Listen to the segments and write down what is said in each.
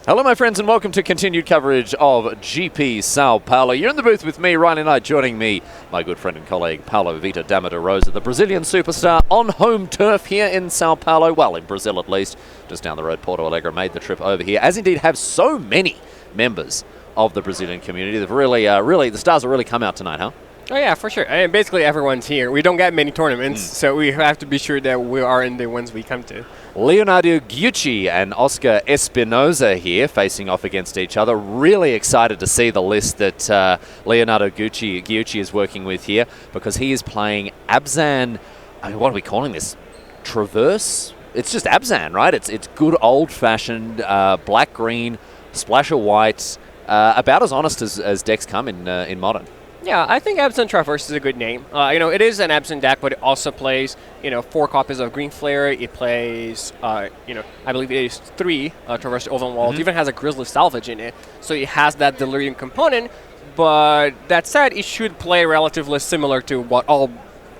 Hello, my friends, and welcome to continued coverage of GP Sao Paulo. You're in the booth with me, Ryan, and joining me, my good friend and colleague, Paulo Vita Dama da Rosa, the Brazilian superstar on home turf here in Sao Paulo. Well, in Brazil at least. Just down the road, Porto Alegre made the trip over here, as indeed have so many members of the Brazilian community. They've really, the stars have really come out tonight, huh? Oh, yeah, for sure. I mean, basically, everyone's here. We don't get many tournaments, so we have to be sure that we are in the ones we come to. Leonardo Gucci and Oscar Espinosa here facing off against each other. Really excited to see the list that Leonardo Gucci is working with here, because he is playing Abzan. I mean, what are we calling this? Traverse? It's just Abzan, right? It's good old-fashioned black-green, splash of white, about as honest as decks come in Modern. Yeah, I think Absent Traverse is a good name. It is an Absent deck, but it also plays, 4 copies of Green Flare. It plays, I believe it is 3 Traverse Overwhelmed. It even has a Grizzly Salvage in it. So it has that Delirium component, but that said, it should play relatively similar to what all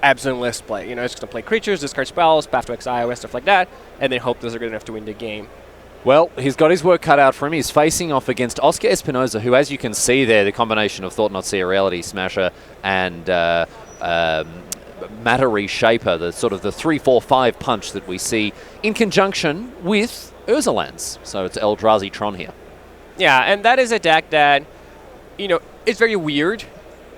Absent lists play. It's going to play creatures, discard spells, Path to Exile, and stuff like that, and then hope those are good enough to win the game. Well, he's got his work cut out for him. He's facing off against Oscar Espinosa, who, as you can see there, the combination of Thought Not See a Reality Smasher and Matter Reshaper, the sort of the 3-4-5 punch that we see in conjunction with Urzalans. So it's Eldrazi Tron here. Yeah, and that is a deck that, it's very weird.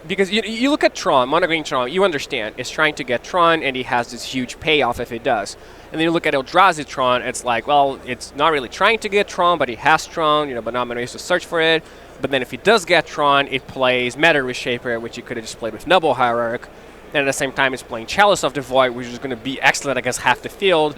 Because you look at Tron, Mono Green Tron, you understand. It's trying to get Tron, and he has this huge payoff if it does. And then you look at Eldrazi Tron, it's like, well, it's not really trying to get Tron, but he has Tron, but not many ways to search for it. But then if he does get Tron, it plays Matter Reshaper, which you could have just played with Noble Hierarch. And at the same time, it's playing Chalice of the Void, which is going to be excellent against half the field.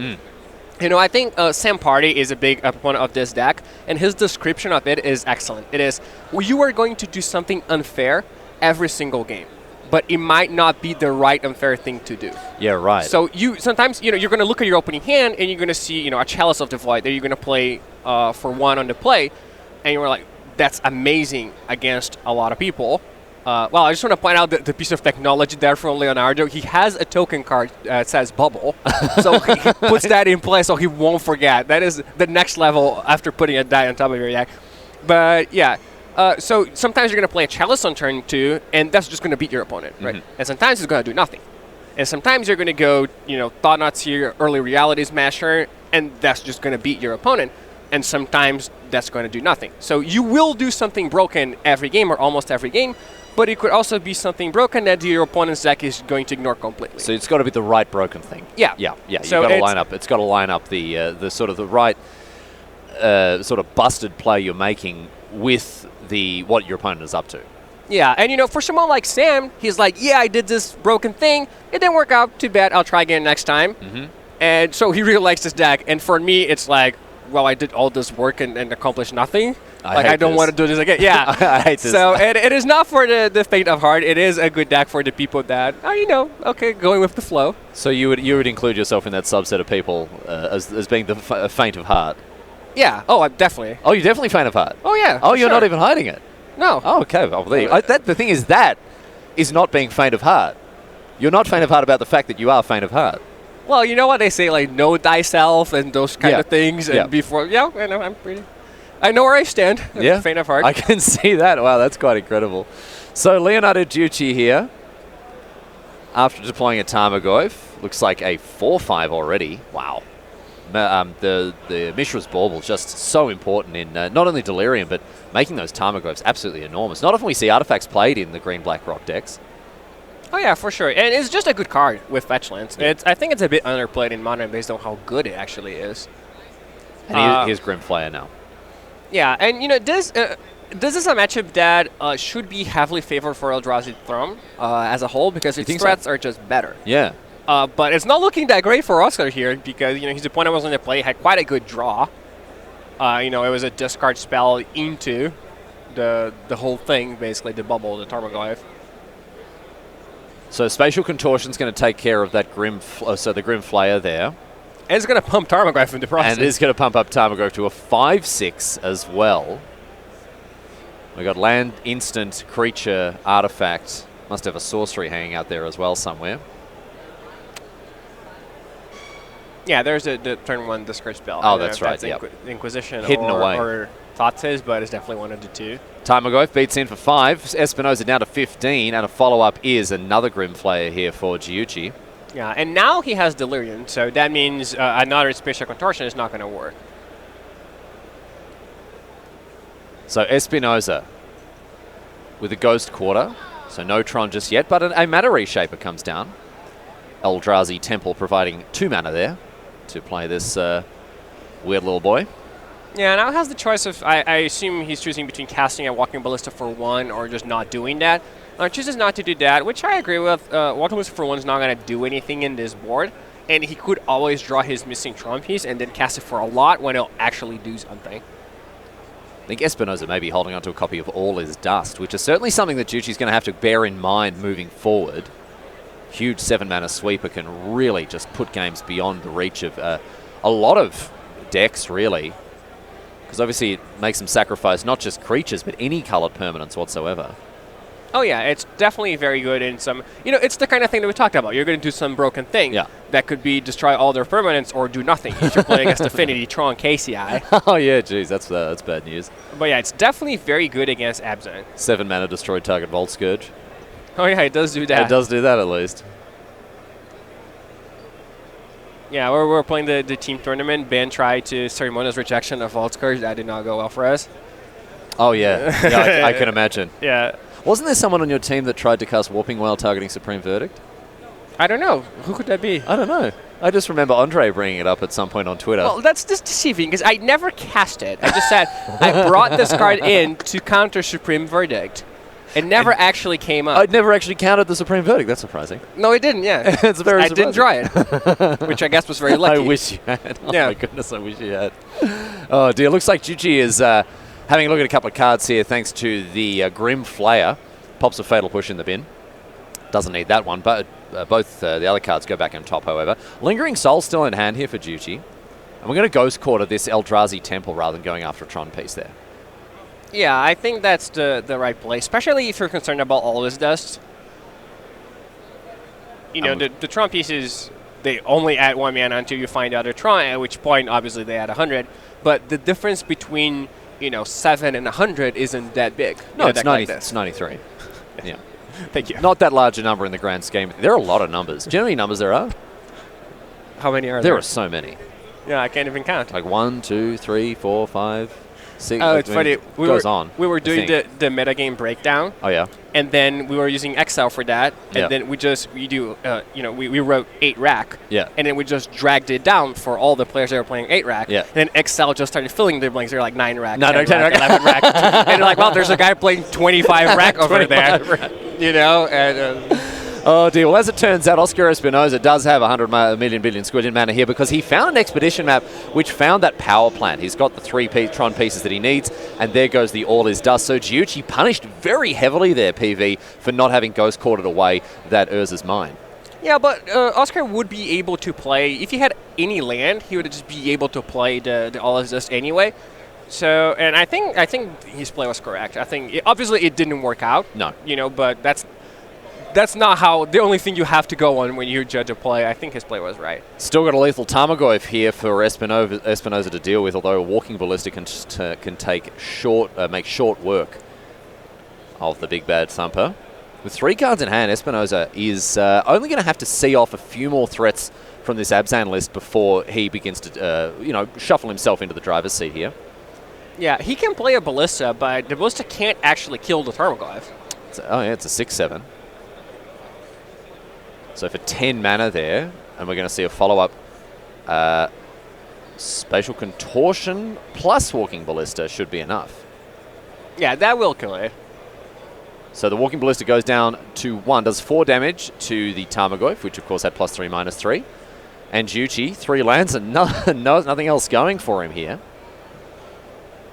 I think Sam Party is a big opponent of this deck, and his description of it is excellent. It is, you are going to do something unfair every single game, but it might not be the right unfair thing to do. Yeah, right. So sometimes you're going to look at your opening hand and you're going to see a Chalice of the Void that you're going to play for 1 on the play, and you're like, that's amazing against a lot of people. Well, I just want to point out the piece of technology there from Leonardo. He has a token card that says Bubble, so he puts that in place so he won't forget. That is the next level after putting a die on top of your deck. But yeah. So sometimes you're going to play a Chalice on turn 2, and that's just going to beat your opponent, right? And sometimes it's going to do nothing. And sometimes you're going to go, Thought Not See Early Reality Smasher, and that's just going to beat your opponent. And sometimes that's going to do nothing. So you will do something broken every game, or almost every game, but it could also be something broken that your opponent's deck is going to ignore completely. So it's got to be the right broken thing. Yeah. So you've got to line up. It's got to line up the sort of the right sort of busted play you're making with what your opponent is up to. Yeah, and for someone like Sam, he's like, yeah, I did this broken thing. It didn't work out. Too bad. I'll try again next time. And so he really likes this deck. And for me, it's like, well, I did all this work and accomplished nothing. I don't want to do this again. Yeah. I hate this. So it is not for the faint of heart. It is a good deck for the people that, going with the flow. So you would include yourself in that subset of people as being the faint of heart. Yeah. Oh, definitely. Oh, you're definitely faint of heart. Oh, yeah. Oh, you're not even hiding it. No. Oh, okay. Well, the thing is, that is not being faint of heart. You're not faint of heart about the fact that you are faint of heart. Well, you know what they say, like, know thyself and those kind of things. And before, I know, I know where I stand. Yeah. Faint of heart. I can see that. Wow, that's quite incredible. So Leonardo Gucci here, after deploying a Tarmogoyf, looks like a 4/5 already. Wow. The Mishra's Bauble just so important in not only Delirium, but making those Tarmogoyfs absolutely enormous. Not often we see artifacts played in the green-black rock decks. Oh, yeah, for sure. And it's just a good card with fetchlands. Yeah. I think it's a bit underplayed in Modern based on how good it actually is. And here's Grim Flare now. Yeah, and, this is a matchup that should be heavily favored for Eldrazi Throne as a whole, because its threats are just better. Yeah. But it's not looking that great for Oscar here, because his opponent was on the play, had quite a good draw. It was a discard spell into the whole thing, basically, the bubble, the Tarmogoyf. So Spatial Contortion's going to take care of that the Grim Flayer there. And it's going to pump Tarmogoyf in the process. And it is going to pump up Tarmogoyf to a 5/6 as well. We got land, instant, creature, artifact. Must have a sorcery hanging out there as well somewhere. Yeah, there's the turn 1 discard spell. Oh, that's right. That's Inquisition hidden away. Or Thoughts is, but it's definitely one of the two. Tarmogoyf beats in for 5. Espinoza down to 15, and a follow-up is another Grim Flayer here for Giucci. Yeah, and now he has Delirium, so that means another Spatial Contortion is not going to work. So Espinoza with a Ghost Quarter. So no Tron just yet, but a Mana Reshaper comes down. Eldrazi Temple providing 2 mana there to play this weird little boy. Yeah, now has the choice of, I assume he's choosing between casting a Walking Ballista for 1 or just not doing that. Chooses not to do that, which I agree with. Walking Ballista for 1 is not going to do anything in this board, and he could always draw his missing Tron piece and then cast it for a lot when it'll actually do something. I think Espinoza may be holding onto a copy of All Is Dust, which is certainly something that Giucci's going to have to bear in mind moving forward. Huge 7-mana sweeper can really just put games beyond the reach of a lot of decks, really. Because obviously it makes them sacrifice not just creatures, but any colored permanents whatsoever. Oh yeah, it's definitely very good in some... it's the kind of thing that we talked about. You're going to do some broken thing that could be destroy all their permanents or do nothing if you're playing against Affinity, Tron, KCI. Oh yeah, geez, that's bad news. But yeah, it's definitely very good against Abzan. 7 mana destroy target Vault Scourge. Oh yeah, it does do that. It does do that at least. Yeah, we're playing the team tournament. Ben tried to Ceremonial's rejection of Vault Scourge. That did not go well for us. Oh yeah, yeah, I can imagine. Yeah. Wasn't there someone on your team that tried to cast Warping Wail targeting Supreme Verdict? I don't know. Who could that be? I don't know. I just remember Andre bringing it up at some point on Twitter. Well, that's just deceiving because I never cast it. I just said I brought this card in to counter Supreme Verdict. It never actually came up. I'd never actually counted the Supreme Verdict. That's surprising. No, it didn't, yeah. It's very I surprising. didn't draw it, which I guess was very lucky. I wish you had. Oh my goodness, I wish you had. Oh dear, looks like Giucci is having a look at a couple of cards here thanks to the Grim Flayer. Pops a Fatal Push in the bin. Doesn't need that one, but both the other cards go back on top, however. Lingering Soul still in hand here for Giucci. And we're going to Ghost Quarter this Eldrazi Temple rather than going after a Tron piece there. Yeah, I think that's the right play, especially if you're concerned about All Is Dust. The Tron pieces, they only add 1 mana until you find out a Tron, at which point, obviously, they add 100. But the difference between, 7 and 100 isn't that big. No, it's 93. Yeah. Thank you. Not that large a number in the grand scheme. There are a lot of numbers. Do you know how many numbers there are? How many are there? There are so many. Yeah, I can't even count. Like 1, 2, 3, 4, 5, 6. Oh, it's funny. We were doing the metagame breakdown. Oh, yeah. And then we were using Excel for that. And then we wrote 8 rack. Yeah. And then we just dragged it down for all the players that were playing 8 rack. Yeah. And then Excel just started filling the blanks. They were like 9 rack, 10 rack, 11 rack. And they're like, well, there's a guy playing 25 rack over there. Rack. And... Oh dear, well as it turns out, Oscar Espinoza does have 100 million billion squid in mana here because he found an expedition map which found that power plant. He's got the 3 Tron pieces that he needs, and there goes the All Is Dust. So Giucci punished very heavily there, PV, for not having Ghost Quartered away that Urza's Mine. Yeah, but Oscar would be able to play, if he had any land, he would just be able to play the All Is Dust anyway. So, and I think his play was correct. I think, obviously it didn't work out. No. But that's not the only thing you have to go on when you judge a play. I think his play was right. Still got a lethal Tarmogoyf here for Espinoza to deal with, although a Walking Ballista can make short work of the big bad thumper. With 3 cards in hand, Espinoza is only going to have to see off a few more threats from this Abzan list before he begins to shuffle himself into the driver's seat here. Yeah, he can play a Ballista, but the Ballista can't actually kill the Tarmogoyf. It's a 6/7. So for 10 mana there, and we're going to see a follow-up Spatial Contortion plus Walking Ballista should be enough. Yeah, that will kill it. So the Walking Ballista goes down to 1, does 4 damage to the Tarmogoyf, which of course had +3/-3. And Giucci, 3 lands and nothing else going for him here.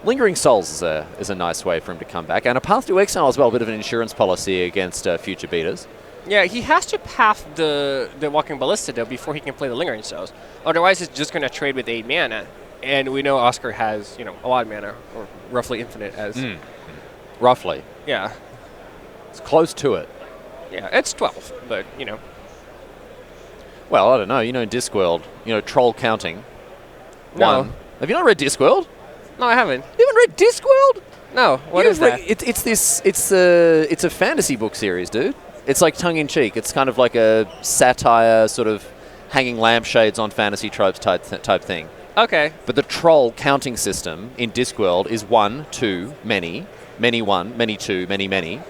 Lingering Souls is a nice way for him to come back. And a Path to Exile as well, a bit of an insurance policy against future beaters. Yeah, he has to path the Walking Ballista, though, before he can play the Lingering Souls. Otherwise, it's just going to trade with 8 mana. And we know Oscar has, a lot of mana, or roughly infinite as... Roughly. Yeah. It's close to it. Yeah, it's 12, but, Well, I don't know. In Discworld, troll counting. No. 1. Have you not read Discworld? No, I haven't. You haven't read Discworld? No. What is that? It's a fantasy book series, dude. It's like tongue in cheek. It's kind of like a satire, sort of hanging lampshades on fantasy tropes type thing. Okay. But the troll counting system in Discworld is 1, 2, many, many 1, many 2, many, many,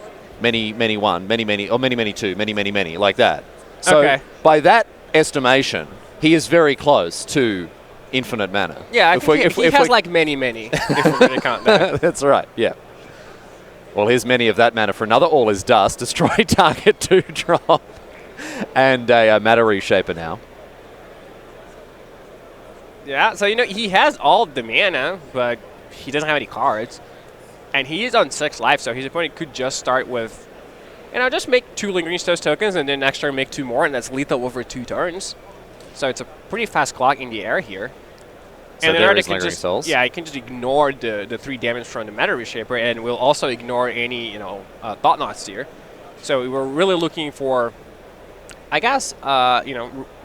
many, many 1, many, many, or many, many 2, many, many, many, like that. So by that estimation, he is very close to infinite mana. Yeah, he has like many, if we're going to count that. That's right, yeah. Well, here's many of that mana for another All Is Dust. Destroy target 2-drop. And a Matter Reshaper now. Yeah, so, he has all the mana, but he doesn't have any cards. And he is on 6 life, so his opponent could just start with, just make 2 Lingering Stones tokens and then next turn make 2 more, and that's lethal over 2 turns. So it's a pretty fast clock in the air here. So and there then is Lingering Souls. Yeah, you can just ignore the 3 damage from the Matter Reshaper, and we'll also ignore any, Thought Knots here. So we're really looking for, I guess,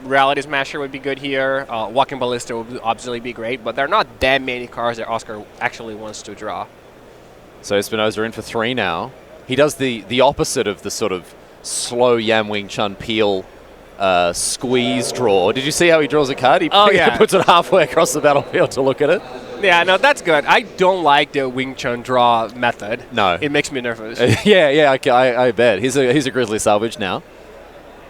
Reality Smasher would be good here. Walking Ballista would obviously be great, but there are not that many cards that Oscar actually wants to draw. So Espinoza in for 3 now. He does the opposite of the sort of slow Yam Wing Chun Peel squeeze draw. Did you see how he draws a card? He puts it halfway across the battlefield to look at it. Yeah, no, that's good. I don't like the Wing Chun draw method. No. It makes me nervous. I bet. He's a Grizzly Salvage now.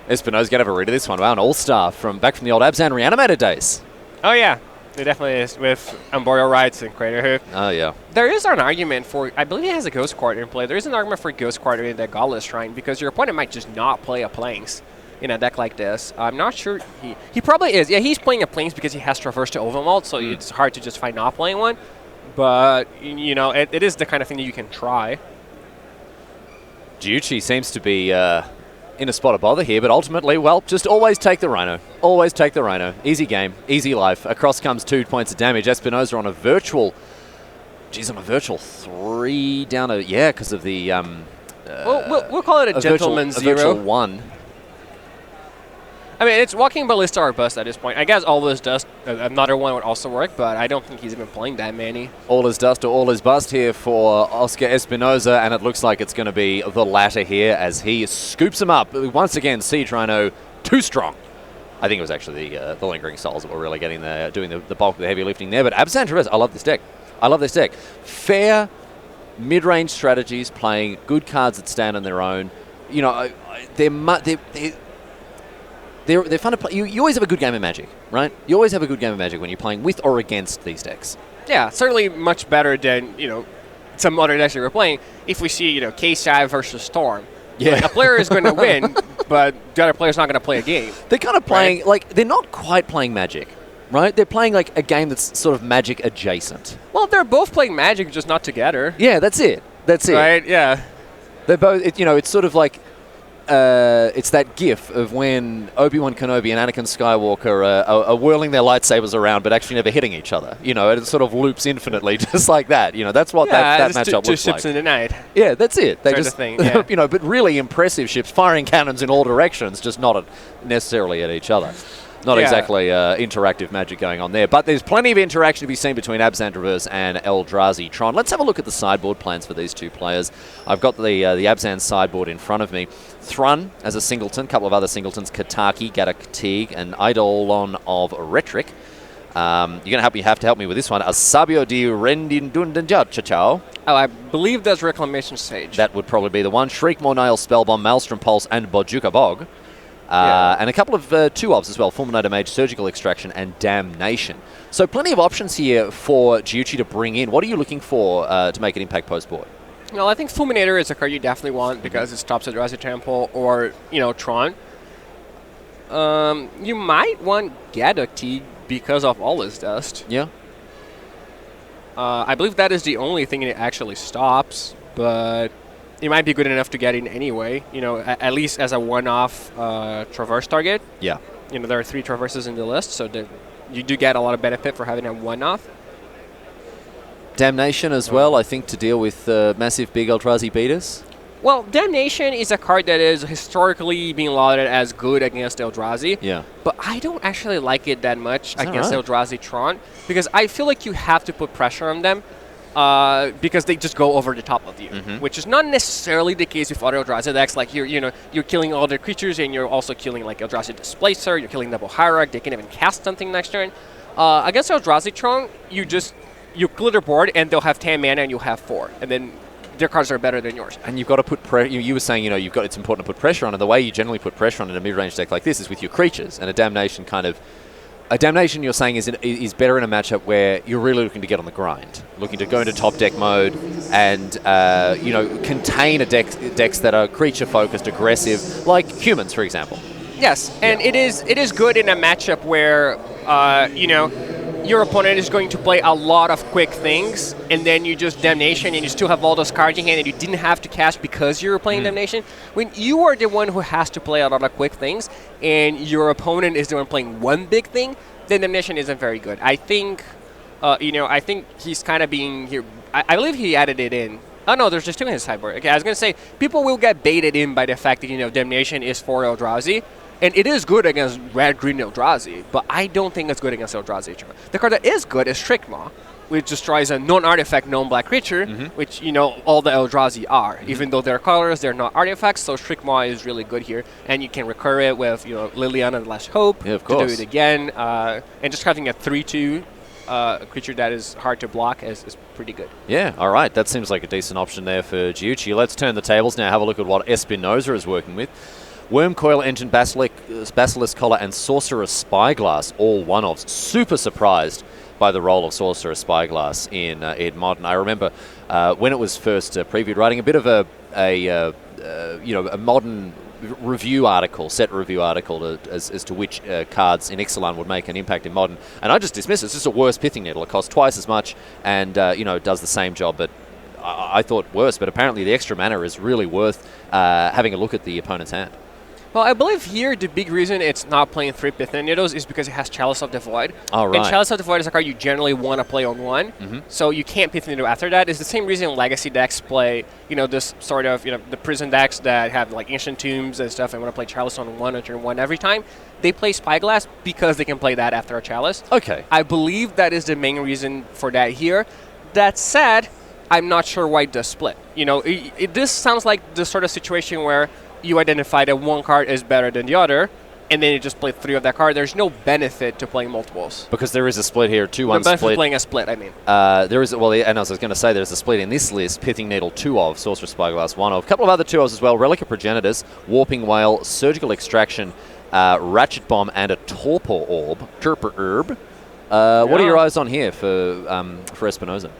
Espinoza's going to have a read of this one. Wow, an all-star back from the old Abzan Reanimated days. Oh, yeah. It definitely is, with Arboreal Rites and Crater Hoof. Oh, yeah. There is an argument for, I believe he has a Ghost Quarter in play. There is an argument for Ghost Quarter in the Godless Shrine because your opponent might just not play a Plains in a deck like this. I'm not sure. He probably is. Yeah, he's playing a Plains because he has Traverse to Overmold, so it's hard to justify not playing one. But, it is the kind of thing that you can try. Gyuchi seems to be in a spot of bother here, but ultimately, well, just always take the Rhino. Always take the Rhino. Easy game, easy life. Across comes 2 points of damage. Espinoza on a virtual 3 down a, because of the... we'll call it a gentleman 0. A virtual 1. I mean, it's Walking Ballista or Bust at this point. I guess All Is Dust, another one would also work, but I don't think he's even playing that many. All Is Dust or All Is Bust here for Oscar Espinoza, and it looks like it's going to be the latter here as he scoops him up. Once again, Siege Rhino too strong. I think it was actually the Lingering Souls that were really getting doing the bulk of the heavy lifting there, but Abzan Traverse, I love this deck. Fair mid-range strategies, playing good cards that stand on their own. They're fun to play. You always have a good game of Magic, right? You always have a good game of Magic when you're playing with or against these decks. Yeah, certainly much better than, some other decks that we're playing. If we see, K-Sai versus Storm. Yeah. Like, a player is going to win, but the other player's not going to play a game. They're kind of playing, they're not quite playing Magic, right? They're playing, a game that's sort of Magic adjacent. Well, they're both playing Magic, just not together. Yeah, that's it. Right, yeah. They're both, it's sort of like... it's that gif of when Obi-Wan Kenobi and Anakin Skywalker are whirling their lightsabers around but actually never hitting each other. And it sort of loops infinitely just like that. That's what that matchup looks like. Two ships in the night. Yeah, that's it. They just, thing, yeah. but really impressive ships firing cannons in all directions, just not necessarily at each other. Not exactly interactive Magic going on there. But there's plenty of interaction to be seen between Abzan Traverse and Eldrazi Tron. Let's have a look at the sideboard plans for these two players. I've got the Abzan sideboard in front of me. Thrun as a singleton, a couple of other singletons, Kataki, Gadak Teague, and Eidolon of Rhetoric. You're going to have to help me with this one. Asabio di Rendindundanja Chachao. Oh, I believe that's Reclamation Sage. That would probably be the one. Shriekmore Nail, Spellbomb, Maelstrom Pulse, and Bojuka Bog. And a couple of 2-ofs as well, Fulminator Mage, Surgical Extraction, and Damnation. So plenty of options here for Gyuchi to bring in. What are you looking for to make an impact post-board? Well, I think Fulminator is a card you definitely want because it stops at Eldrazi Temple or, Tron. You might want Gadak Teague because of All Is Dust. Yeah. I believe that is the only thing it actually stops, but... it might be good enough to get in anyway, at least as a one-off traverse target. Yeah. There are 3 traverses in the list, so you do get a lot of benefit for having a one-off. Damnation as well, I think, to deal with massive big Eldrazi beaters. Well, Damnation is a card that is historically being lauded as good against Eldrazi. Yeah. But I don't actually like it that much against right? Eldrazi Tron because I feel like you have to put pressure on them because they just go over the top of you, which is not necessarily the case with other Eldrazi decks. Like you're killing all their creatures and you're also killing like Eldrazi Displacer. You're killing Double Hierarch. They can even cast something next turn. Against Eldrazi Tron, you clear their board and they'll have 10 mana and you'll have 4, and then their cards are better than yours. And you've got to put pressure. You were saying, it's important to put pressure on it. The way you generally put pressure on in a mid-range deck like this is with your creatures. And a Damnation you're saying is better in a matchup where you're really looking to get on the grind, looking to go into top deck mode and contain decks that are creature focused, aggressive, like humans, for example. Yes, and it is good in a matchup where your opponent is going to play a lot of quick things, and then you just Damnation, and you still have all those cards in hand, and you didn't have to cast because you were playing Damnation. When you are the one who has to play a lot of quick things, and your opponent is the one playing one big thing, then Damnation isn't very good. I think, I think he's kind of being here. I believe he added it in. Oh no, there's just 2 in his sideboard. Okay, I was gonna say people will get baited in by the fact that Damnation is for Eldrazi. And it is good against red-green Eldrazi, but I don't think it's good against Eldrazi. The card that is good is Trickmaw, which destroys a non-artifact, non-black creature, which, all the Eldrazi are. Even though they're colors, they're not artifacts, so Trickmaw is really good here. And you can recur it with, Liliana the Last Hope to do it again. And just having a 3-2 creature that is hard to block is pretty good. Yeah, all right. That seems like a decent option there for Gyuchi. Let's turn the tables now, have a look at what Espinoza is working with. Wormcoil Engine, Basilisk Collar, and Sorcerer's Spyglass, all one-offs. Super surprised by the role of Sorcerer's Spyglass in Modern. I remember when it was first previewed, writing a bit of a Modern review article, set review article as to which cards in Ixalan would make an impact in Modern, and I just dismissed it. It's just a worse Pithing Needle. It costs twice as much and does the same job, but I thought worse. But apparently the extra mana is really worth having a look at the opponent's hand. Well, I believe here the big reason it's not playing 3 Pithing Needles is because it has Chalice of the Void. Oh, right. And Chalice of the Void is a card you generally want to play on 1, so you can't Pithing Needle after that. It's the same reason Legacy decks play, this sort of, the prison decks that have like Ancient Tombs and stuff and want to play Chalice on 1 or turn 1 every time. They play Spyglass because they can play that after a Chalice. Okay. I believe that is the main reason for that here. That said, I'm not sure why it does split. This sounds like the sort of situation where you identify that one card is better than the other, and then you just play 3 of that card. There's no benefit to playing multiples. Because there is a split here, 2-1 split. The benefit of playing a split, I mean. There is, and I was going to say there's a split in this list, Pithing Needle 2 of, Sorcerer's Spyglass 1 of. A couple of other 2 ofs as well, Relic of Progenitus, Warping Whale, Surgical Extraction, Ratchet Bomb, and a Torpor Orb. What are your eyes on here for Espinoza?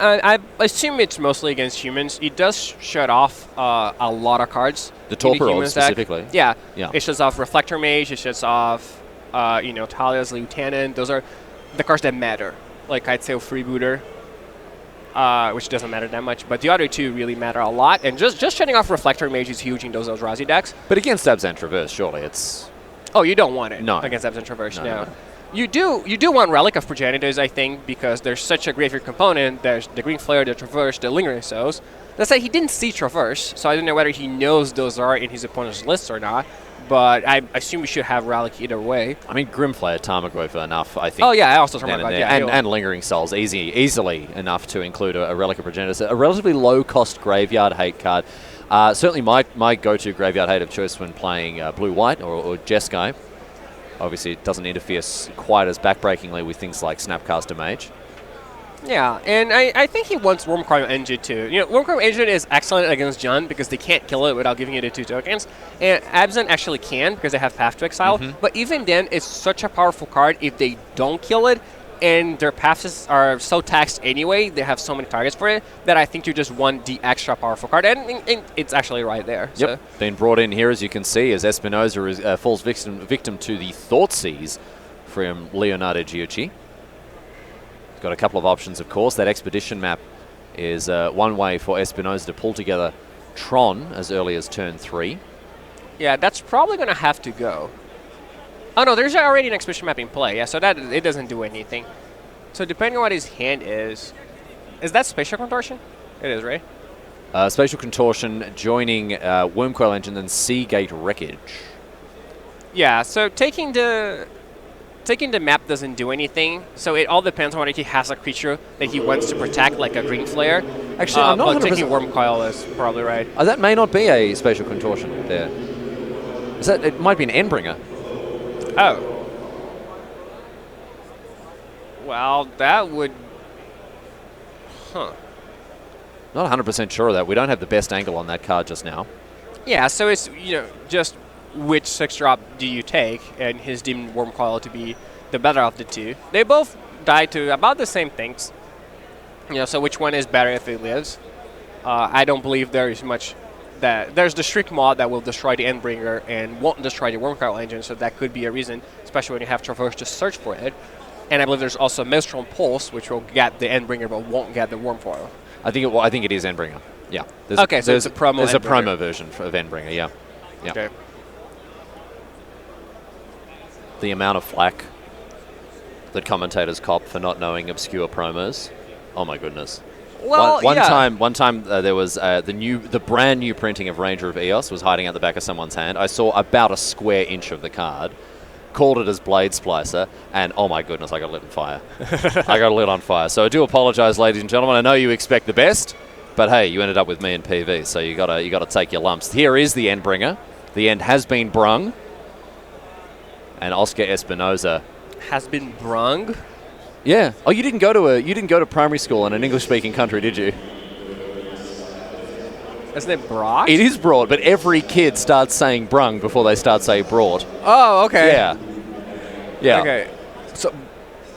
I assume it's mostly against humans. It does shut off a lot of cards. The Torpor Orb specifically? Yeah. It shuts off Reflector Mage. It shuts off, Talia's Lieutenant. Those are the cards that matter. Like I'd say Freebooter, which doesn't matter that much. But the other 2 really matter a lot. And just shutting off Reflector Mage is huge in those Eldrazi decks. But against Abzan Traverse, surely it's... Oh, you don't want it. No. Against Absent Traverse, no. You do want Relic of Progenitors, I think, because there's such a graveyard component. There's the Green Flare, the Traverse, the Lingering Souls. Let's say he didn't see Traverse, so I don't know whether he knows those are in his opponent's list or not. But I assume we should have Relic either way. I mean, Grimflayer, Tarmogoyf enough, I think. Oh, yeah, I also talked about that. And Lingering Souls, easily enough to include a Relic of Progenitors. A relatively low-cost graveyard hate card. Certainly my go-to graveyard hate of choice when playing Blue-White or Jeskai. Obviously, it doesn't interfere quite as backbreakingly with things like Snapcaster Mage. Yeah, and I think he wants Wormcoil Engine too. Wormcoil Engine is excellent against Jund because they can't kill it without giving it the 2 tokens. And Abzan actually can because they have Path to Exile. But even then, it's such a powerful card if they don't kill it. And their paths are so taxed anyway, they have so many targets for it, that I think you just want the extra powerful card. And it's actually right there. Yep, so. Been brought in here, as you can see, as Espinoza falls victim to the Thoughtseize from Leonardo Gyuchi. Got a couple of options, of course. That Expedition map is one way for Espinoza to pull together Tron as early as turn 3. Yeah, that's probably going to have to go. Oh, no, there's already an Expedition map in play. Yeah, so that it doesn't do anything. So depending on what his hand is that Spatial Contortion? It is, right? Spatial Contortion joining Wormcoil Engine and Seagate Wreckage. Yeah, so taking the map doesn't do anything, so it all depends on whether he has a creature that he wants to protect, like a Green Flare. Actually, I'm not but 100%. taking Wormcoil is probably right. That may not be a Spatial Contortion there. It might be an Endbringer. Oh. Well, that would... Huh. Not 100% sure of that. We don't have the best angle on that card just now. Yeah, so it's, just which 6-drop do you take, and his Demon Wormcoil to be the better of the two. They both die to about the same things. So which one is better if it lives? I don't believe there is much that... There's the Shriek mod that will destroy the Endbringer and won't destroy the Wormcoil engine, so that could be a reason, especially when you have Traverse to search for it. And I believe there's also Maelstrom Pulse, which will get the Endbringer but won't get the Wormcoil. I think it is Endbringer. Yeah. Okay, so it's a promo. There's Endbringer. a promo version of Endbringer. Yeah. Okay. The amount of flack that commentators cop for not knowing obscure promos. Oh my goodness. Well, one time there was the brand new printing of Ranger of Eos was hiding out the back of someone's hand. I saw about a square inch of the card. Called it as Blade Splicer, and oh my goodness, I got lit on fire. I got lit on fire. So I do apologize, ladies and gentlemen. I know you expect the best, but hey, you ended up with me in PV, so you gotta take your lumps. Here is the Endbringer. The end has been brung, and Oscar Espinoza has been brung. Yeah. Oh, you didn't go to primary school in an English-speaking country, did you? Isn't it brought? It is brought, but every kid starts saying brung before they start saying brought. Oh, okay. Yeah. Yeah. Okay. So,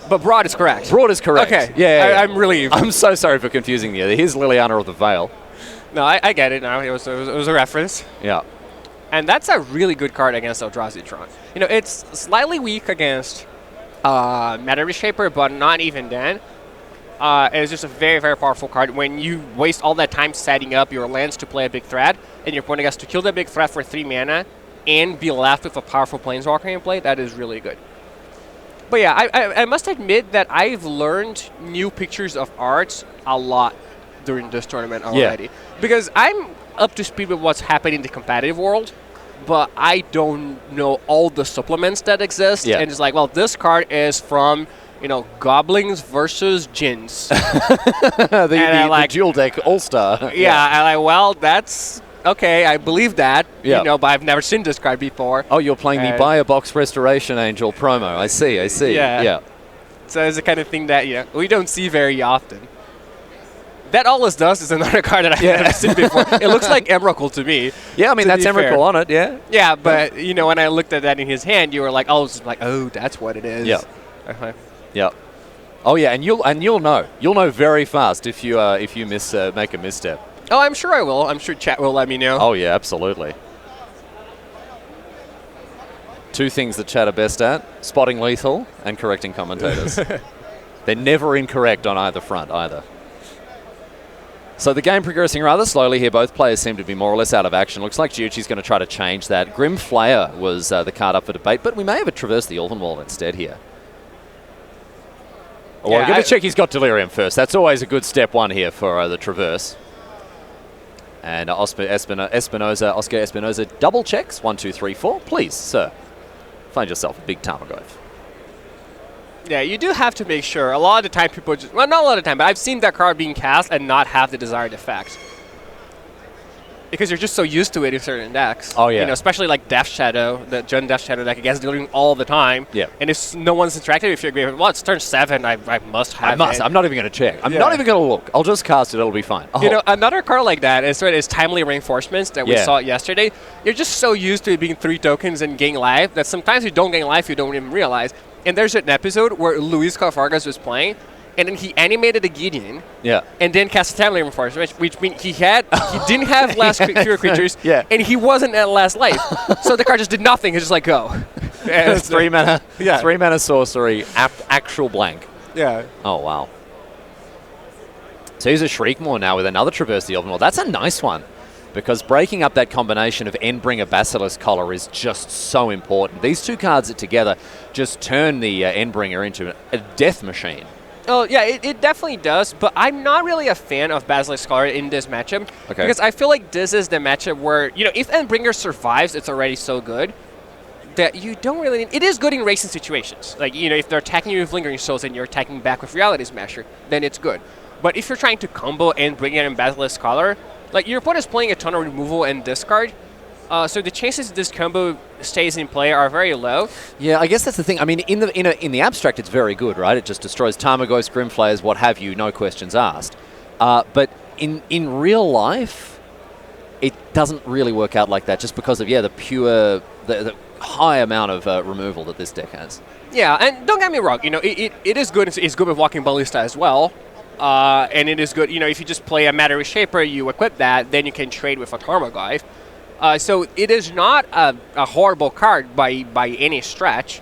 but broad is correct. Broad is correct. Okay. Yeah. I'm relieved. I'm so sorry for confusing you. Here's Liliana of the Veil. No, I get it now. It was a reference. Yeah. And that's a really good card against Eldrazi Tron. It's slightly weak against Meta Reshaper, but not even then. It's just a very, very powerful card. When you waste all that time setting up your lands to play a big threat, and your opponent has to kill that big threat for 3 mana, and be left with a powerful Planeswalker in play, that is really good. But yeah, I must admit that I've learned new pictures of art a lot during this tournament already. Yeah. Because I'm up to speed with what's happening in the competitive world, but I don't know all the supplements that exist. Yeah. And it's like, well, this card is from... Goblins versus Djinns. the dual deck all-star. Yeah, well, that's okay. I believe that, yeah. But I've never seen this card before. Oh, you're playing the Buy a Box Restoration Angel promo. I see. Yeah. So it's the kind of thing that we don't see very often. That All This Does is another card that I've never seen before. It looks like Emrakul to me. Yeah, I mean, that's Emrakul on it, yeah. Yeah, but, when I looked at that in his hand, you were like, oh, that's what it is. Yeah. Yeah. Oh yeah, and you'll know. You'll know very fast if you make a misstep. Oh, I'm sure I will. I'm sure chat will let me know. Oh yeah, absolutely. Two things that chat are best at: spotting lethal and correcting commentators. They're never incorrect on either front either. So the game progressing rather slowly here. Both players seem to be more or less out of action. Looks like Gyuchi's going to try to change that. Grim Flayer was the card up for debate, but we may have Traverse the Elven Wall instead here. Well, we're going to check he's got Delirium first. That's always a good step one here for the Traverse. And Oscar Espinoza double checks. 1, 2, 3, 4. Please, sir, find yourself a big Tarmogoyf. Yeah, you do have to make sure. A lot of the time people just... Well, not a lot of the time, but I've seen that card being cast and not have the desired effect. Because you're just so used to it in certain decks. Oh, yeah. Especially like Death Shadow, the Jund Death Shadow deck, it gets Delirium all the time. Yeah. And if no one's interactive, if you agree, well, it's turn 7, I must have it. I'm not even going to check. I'm not even going to look. I'll just cast it. It'll be fine. Oh. Another card like that is Timely Reinforcements that we saw yesterday. You're just so used to it being 3 tokens and gain life that sometimes you don't gain life, you don't even realize. And there's an episode where Luis Vargas was playing, and then he animated a Gideon, and then cast a Timely Reinforcement, which means he didn't have fewer creatures, and he wasn't at last life. So the card just did nothing. He just like go. And 3 mana, 3 mana sorcery, actual blank. Yeah. Oh wow. So he's a Shriekmaw now with another Traverse the Elven Wall. That's a nice one, because breaking up that combination of Endbringer Basilisk Collar is just so important. These two cards together just turn the Endbringer into a death machine. Oh, yeah, it definitely does, but I'm not really a fan of Basilisk Scholar in this matchup. Okay. Because I feel like this is the matchup where, if Endbringer survives, it's already so good that you don't really need... It is good in racing situations. Like, if they're attacking you with Lingering Souls and you're attacking back with Reality Smasher, then it's good. But if you're trying to combo Endbringer and Basilisk Scholar, like, your opponent is playing a ton of removal and discard, so the chances this combo stays in play are very low. Yeah, I guess that's the thing. I mean, in the abstract, it's very good, right? It just destroys Tarmogoyfs, Grimflayers, what have you, no questions asked. But in real life, it doesn't really work out like that, just because of the pure the high amount of removal that this deck has. Yeah, and don't get me wrong. It is good. It's good with Walking Ballista as well. And it is good. If you just play a Matter Reshaper, you equip that, then you can trade with a Tarmogoyf. So it is not a horrible card by any stretch,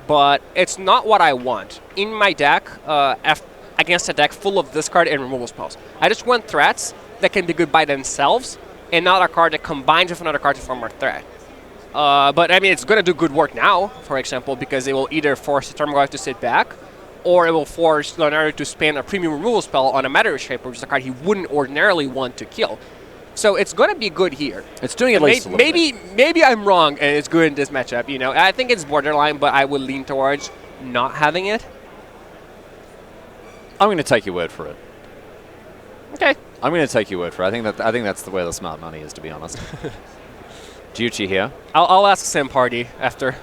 but it's not what I want in my deck against a deck full of discard and removal spells. I just want threats that can be good by themselves and not a card that combines with another card to form a threat. But I mean, it's going to do good work now, for example, because it will either force the Tarmogoyf to sit back, or it will force Leonardo to spend a premium removal spell on a Matter Reshaper, which is a card he wouldn't ordinarily want to kill. So it's going to be good here. It's doing at least a little bit. Maybe I'm wrong and it's good in this matchup. I think it's borderline, but I would lean towards not having it. I'm going to take your word for it. Okay. I'm going to take your word for it. I think that's where the smart money is, to be honest. Gyuchi here. I'll ask Sam Party after.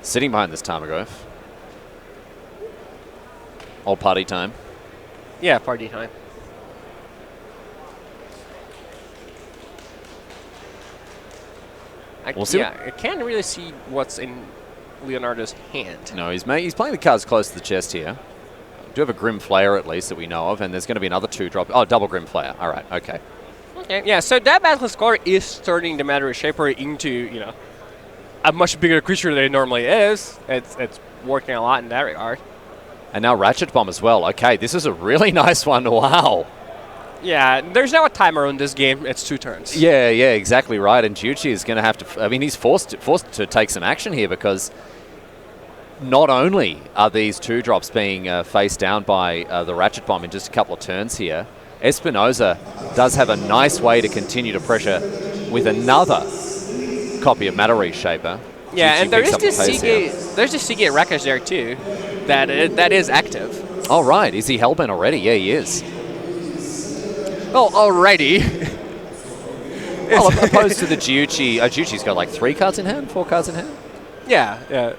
Sitting behind this Tarmogoyf. Old party time. Yeah, party time. We'll see. Yeah, I can't really see what's in Leonardo's hand. No, he's playing the cards close to the chest here. We do have a Grim Flayer at least that we know of, and there's going to be another 2-drop. Oh, double Grim Flayer. All right, okay. Okay, yeah, so that Basilisk Scholar is turning the Matter Reshaper into, a much bigger creature than it normally is. It's working a lot in that regard. And now Ratchet Bomb as well. Okay, this is a really nice one. Wow. Yeah, there's now a timer on this game. It's 2 turns. Yeah, exactly right. And Gyuchi is going to have to... I mean, he's forced to take some action here because not only are these 2-drops being faced down by the Ratchet Bomb in just a couple of turns here, Espinoza does have a nice way to continue to pressure with another copy of Matter Reshaper. Yeah, Gyuchi and there's the the Seagate Wreckage there too, that is active. Oh, right. Is he Hellbent already? Yeah, he is. Well, already. Well, opposed to the Gyuchi. Gyuchi's got like 3 cards in hand, 4 cards in hand. Yeah.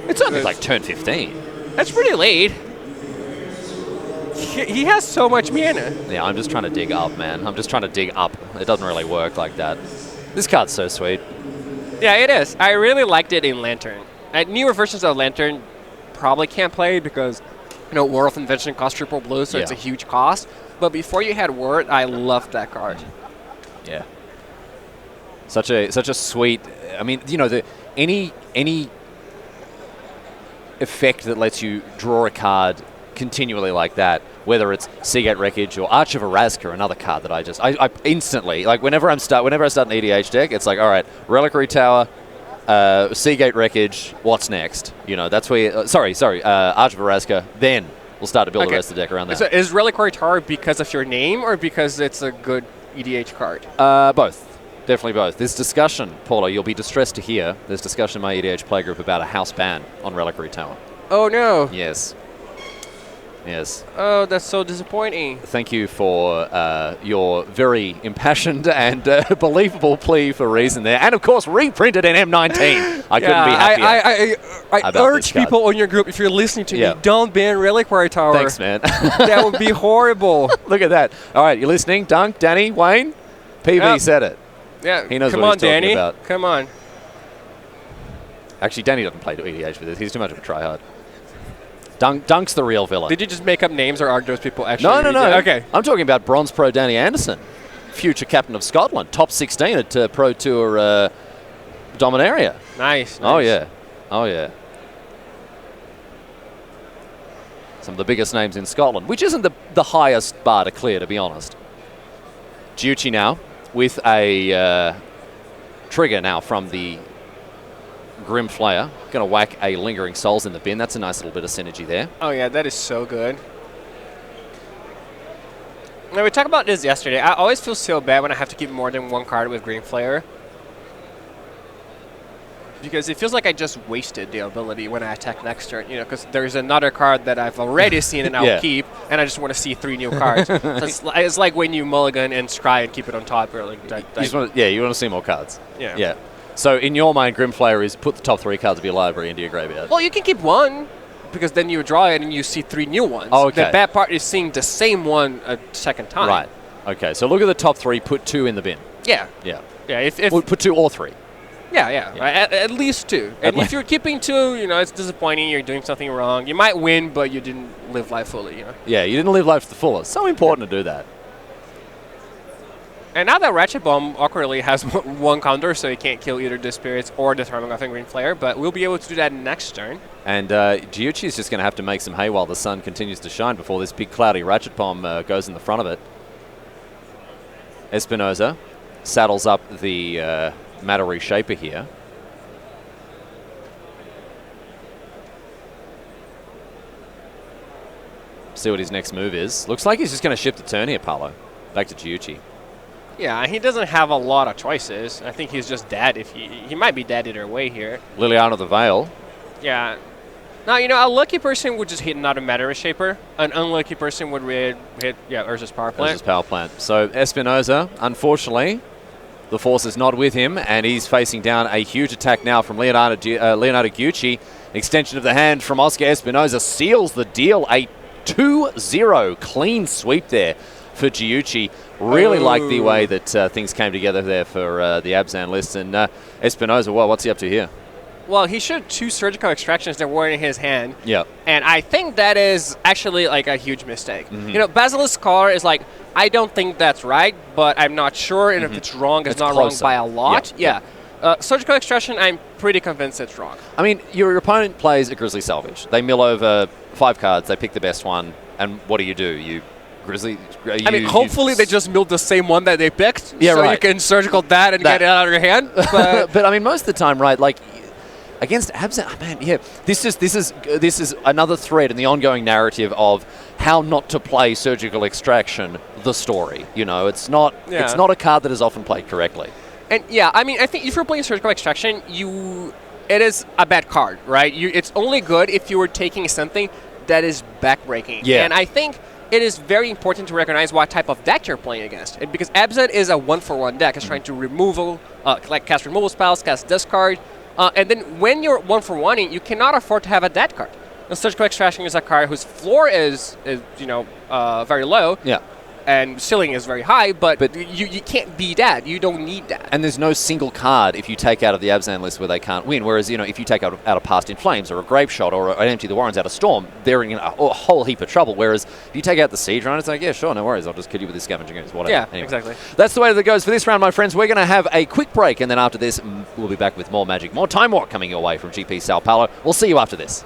It's only like turn 15. That's pretty late. He has so much mana. Yeah, I'm just trying to dig up, man. I'm just trying to dig up. It doesn't really work like that. This card's so sweet. Yeah, it is. I really liked it in Lantern. Newer versions of Lantern probably can't play because, War of Invention costs triple blue, so it's a huge cost. But before you had Word, I loved that card. Yeah. Such a sweet... I mean, any effect that lets you draw a card continually like that, whether it's Seagate Wreckage or Arch of Arazka, another card that I instantly, like whenever I start an EDH deck, it's like, all right, Reliquary Tower, Seagate Wreckage, what's next? That's where Arch of Arazka, then we'll start to build the rest of the deck around that. So is Reliquary Tower because of your name or because it's a good EDH card? Both. Definitely both. There's discussion, Paulo, you'll be distressed to hear, there's discussion in my EDH playgroup about a house ban on Reliquary Tower. Oh, no. Yes. Oh, that's so disappointing. Thank you for your very impassioned and believable plea for reason there. And, of course, reprinted in M19. I couldn't be happier. I urge people on your group, if you're listening to me, don't ban Reliquary Tower. Thanks, man. That would be horrible. Look at that. All right, you listening? Dunk, Danny, Wayne? PV said it. Yeah, he knows come what on, he's talking Danny. about. Come on. Actually, Danny doesn't play EDH with this. He's too much of a tryhard. Dunk's the real villain. Did you just make up names, or are those people actually? No. Okay. I'm talking about Bronze Pro Danny Anderson, future captain of Scotland, top 16 at Pro Tour Dominaria. Nice. Oh, yeah. Some of the biggest names in Scotland, which isn't the highest bar to clear, to be honest. Gyuchi now with a trigger now from the Grim Flayer. Going to whack a Lingering Souls in the bin. That's a nice little bit of synergy there. Oh, yeah, that is so good. Now, we talked about this yesterday. I always feel so bad when I have to keep more than one card with Green Flayer. Because it feels like I just wasted the ability when I attack next turn, because there's another card that I've already seen and I'll keep, and I just want to see 3 new cards. So it's like when you mulligan and scry and keep it on top. Or like, you want to see more cards. Yeah. So in your mind, Grim Flayer is put the top 3 cards of your library into your graveyard. Well, you can keep one, because then you draw it and you see 3 new ones. Oh, okay. The bad part is seeing the same one a second time. Right. Okay, so look at the top 3, put 2 in the bin. Yeah. Yeah. Yeah, if well, put 2 or 3. Yeah. Right? At least 2. And if you're keeping 2, it's disappointing. You're doing something wrong. You might win, but you didn't live life fully. Yeah, you didn't live life to the fullest. So important to do that. And now that Ratchet Bomb awkwardly has 1 counter, so he can't kill either the Spirits or the Thermogothic Green Flare, but we'll be able to do that next turn. And Gyuchi is just going to have to make some hay while the sun continues to shine before this big cloudy Ratchet Bomb goes in the front of it. Espinoza saddles up the Matter Reshaper here. See what his next move is. Looks like he's just going to shift the turn here, Paulo. Back to Gyuchi. Yeah, he doesn't have a lot of choices. I think he's just dead. If he might be dead either way here. Liliana the Veil. Yeah. Now, a lucky person would just hit another Matter Reshaper. An unlucky person would hit Urza's Power Plant. Urza's Power Plant. So Espinoza, unfortunately, the force is not with him, and he's facing down a huge attack now from Leonardo Gyuchi. Extension of the hand from Oscar Espinoza seals the deal. A 2-0 clean sweep there for Gyuchi. Really like the way that things came together there for the Abzan list. And Espinoza, what's he up to here? Well, he showed 2 surgical extractions that were in his hand. Yeah. And I think that is actually like a huge mistake. Basilisk's Collar is like, I don't think that's right, but I'm not sure. And if it's wrong, it's not closer. wrong by a lot. Yeah. Surgical extraction, I'm pretty convinced it's wrong. I mean, your opponent plays a Grizzly Salvage. They mill over 5 cards, they pick the best one, and what do? You Grizzly... hopefully they just milled the same one that they picked, you can surgical that and get it out of your hand. But, but I mean, most of the time, right, like... Against Abzan, man, yeah. This is another thread in the ongoing narrative of how not to play Surgical Extraction. The story, it's not a card that is often played correctly. And yeah, I think if you're playing Surgical Extraction, it is a bad card, right? It's only good if you were taking something that is backbreaking. Yeah. And I think it is very important to recognize what type of deck you're playing against. Because Abzan is a 1-for-1 deck. It's trying to cast removal spells, cast discard. And then when you're 1-for-1ing, you cannot afford to have a dead card. And Surgical Extraction is a card whose floor is very low. Yeah. And ceiling is very high, but you can't be that. You don't need that. And there's no single card if you take out of the Abzan list where they can't win. Whereas, if you take out a Past in Flames or a Grape Shot or an Empty the Warrens out of Storm, they're in a whole heap of trouble. Whereas if you take out the Siege Run, it's like, yeah, sure, no worries. I'll just kill you with this Scavenging Ooze, whatever. Yeah, anyway, exactly. That's the way that it goes for this round, my friends. We're going to have a quick break, and then after this, we'll be back with more Magic, more Time Walk coming your way from GP Sao Paulo. We'll see you after this.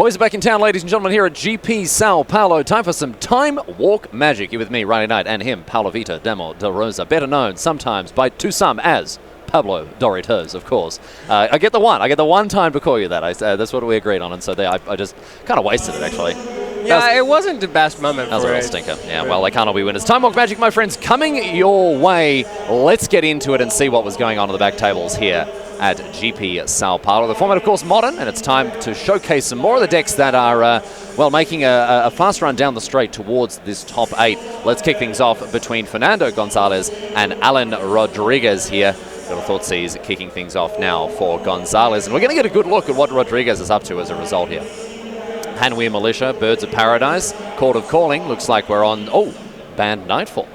Boys are back in town, ladies and gentlemen, here at GP Sao Paulo. Time for some Time Walk Magic. Here with me, Riley Knight, and him, Paulo Vita Demo de Rosa, better known sometimes to some as Pablo Doritos, of course. I get the one time to call you that. That's what we agreed on, and so I just kind of wasted it, actually. Yeah, it wasn't the best moment that was for a it. real stinker. Yeah, well, they can't all be winners. Time Walk Magic, my friends, coming your way. Let's get into it and see what was going on the back tables here at GP Sao Paulo. The format, of course, modern, and it's time to showcase some more of the decks that are, making a fast run down the straight towards this top 8. Let's kick things off between Fernando Gonzalez and Alan Rodriguez here. Got a thought sees kicking things off now for Gonzalez, and we're going to get a good look at what Rodriguez is up to as a result here. Hanweir Militia, Birds of Paradise, Court of Calling. Looks like we're on, Banned Nightfall.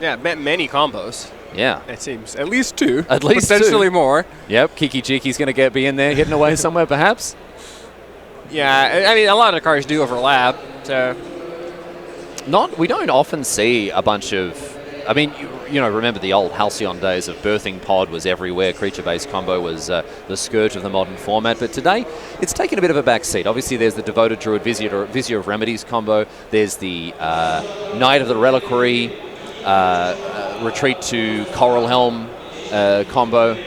Yeah, many combos. Yeah. It seems. At least two. At least potentially two. More. Yep, Kiki Chiki's going to be in there, hidden away somewhere perhaps. Yeah, I mean, a lot of the cards do overlap, so... We don't often see a bunch of... I mean, you know, remember the old Halcyon days of Birthing Pod was everywhere. Creature-based combo was the scourge of the modern format. But today, it's taken a bit of a back seat. Obviously, there's the Devoted Druid Vizier of Remedies combo. There's the Knight of the Reliquary, Retreat to Coral Helm combo.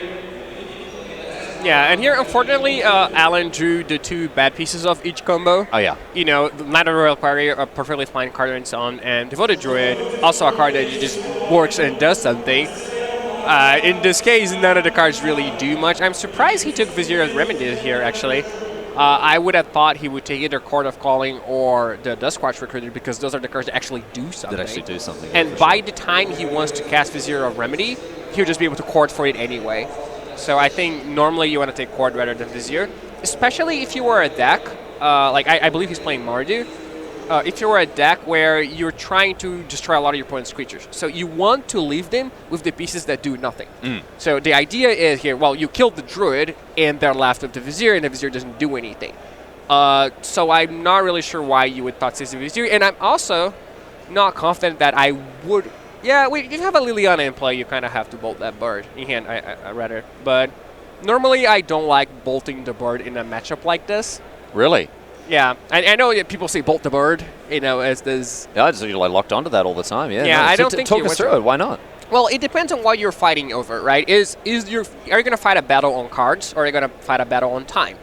Yeah, and here, unfortunately, Alan drew the two bad pieces of each combo. Oh, yeah. You know, Knight of the Reliquary, a perfectly fine card on its own, and Devoted Druid, also a card that just works and does something. In this case, none of the cards really do much. I'm surprised he took Vizier of Remedies here, actually. I would have thought he would take either Court of Calling or the Duskwatch Recruiter, because those are the cards that actually do something. And by the time he wants to cast Vizier of Remedy, he'll just be able to court for it anyway. So I think normally you want to take Court rather than Vizier, especially if you were a deck, I believe he's playing Mardu. If you were a deck where you're trying to destroy a lot of your opponent's creatures. So you want to leave them with the pieces that do nothing. So the idea is here, well, you killed the Druid, and they're left with the Vizier, and the Vizier doesn't do anything. So I'm not really sure why you would thought the Vizier, and I'm also not confident that I would... Yeah, if you have a Liliana in play, you kind of have to bolt that bird. In hand, I rather. But normally, I don't like bolting the bird in a matchup like this. Really? Yeah, I know that people say bolt the bird, you know, as this... Yeah, I just locked onto that all the time, yeah. Yeah, no, I don't think talk us through it, why not? Well, it depends on what you're fighting over, right? Are you going to fight a battle on cards, or are you going to fight a battle on time?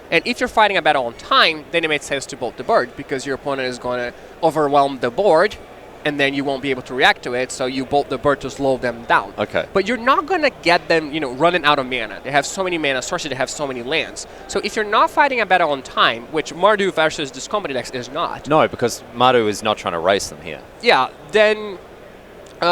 And if you're fighting a battle on time, then it makes sense to bolt the bird, because your opponent is going to overwhelm the board, and then you won't be able to react to it, so you bolt the bird to slow them down. Okay. But you're not going to get them, running out of mana. They have so many mana sources, they have so many lands. So if you're not fighting a battle on time, which Mardu versus this combo deck is not. No, because Mardu is not trying to race them here. Yeah, then,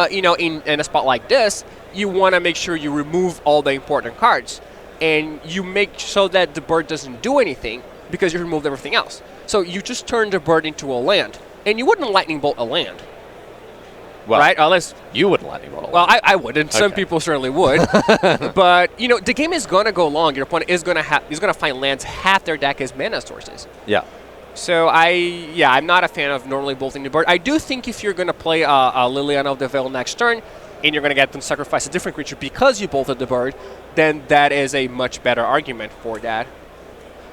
in a spot like this, you want to make sure you remove all the important cards. And you make so that the bird doesn't do anything, because you removed everything else. So you just turn the bird into a land. And you wouldn't lightning bolt a land. Well, right? Unless you wouldn't lightning bolt. Well, I wouldn't. Okay. Some people certainly would. But the game is gonna go long. Your opponent is gonna find lands. Half their deck is mana sources. Yeah. So I'm not a fan of normally bolting the bird. I do think if you're gonna play a Liliana of the Veil next turn, and you're gonna get them sacrifice a different creature because you bolted the bird, then that is a much better argument for that.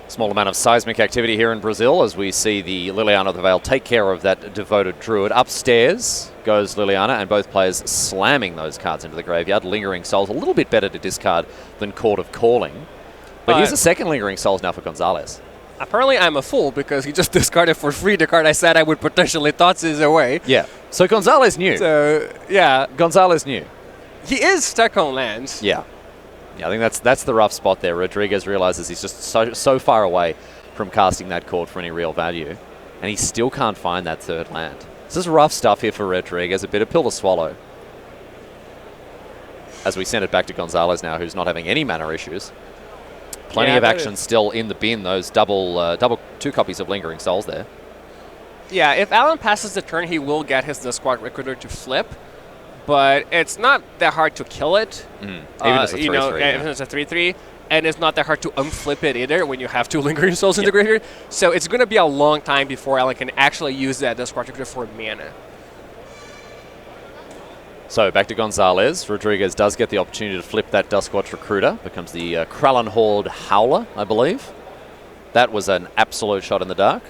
Small amount of seismic activity here in Brazil as we see the Liliana of the Veil take care of that Devoted Druid. Upstairs goes Liliana, and both players slamming those cards into the graveyard. Lingering Souls, a little bit better to discard than Court of Calling. But here's a second Lingering Souls now for Gonzalez. Apparently I'm a fool, because he just discarded for free the card I said I would potentially Thoughtseize away. Yeah. So Gonzalez knew. So, yeah. Gonzalez knew. He is stuck on lands. Yeah. Yeah, I think that's the rough spot there. Rodriguez realizes he's just so far away from casting that card for any real value, and he still can't find that third land. This is rough stuff here for Rodriguez, a bit of pill to swallow. As we send it back to Gonzalez now, who's not having any mana issues. Plenty of action still in the bin, those double 2 copies of Lingering Souls there. Yeah, if Alan passes the turn, he will get his Duskwatch Recruiter to flip. But it's not that hard to kill it. Even as a 3/3. Even as a 3/3. And it's not that hard to unflip it either when you have 2 Lingering Souls in the graveyard. So it's going to be a long time before Alan can actually use that Duskwatch Recruiter for mana. So back to Gonzalez. Rodriguez does get the opportunity to flip that Duskwatch Recruiter. Becomes the Krallen Horde Howler, I believe. That was an absolute shot in the dark.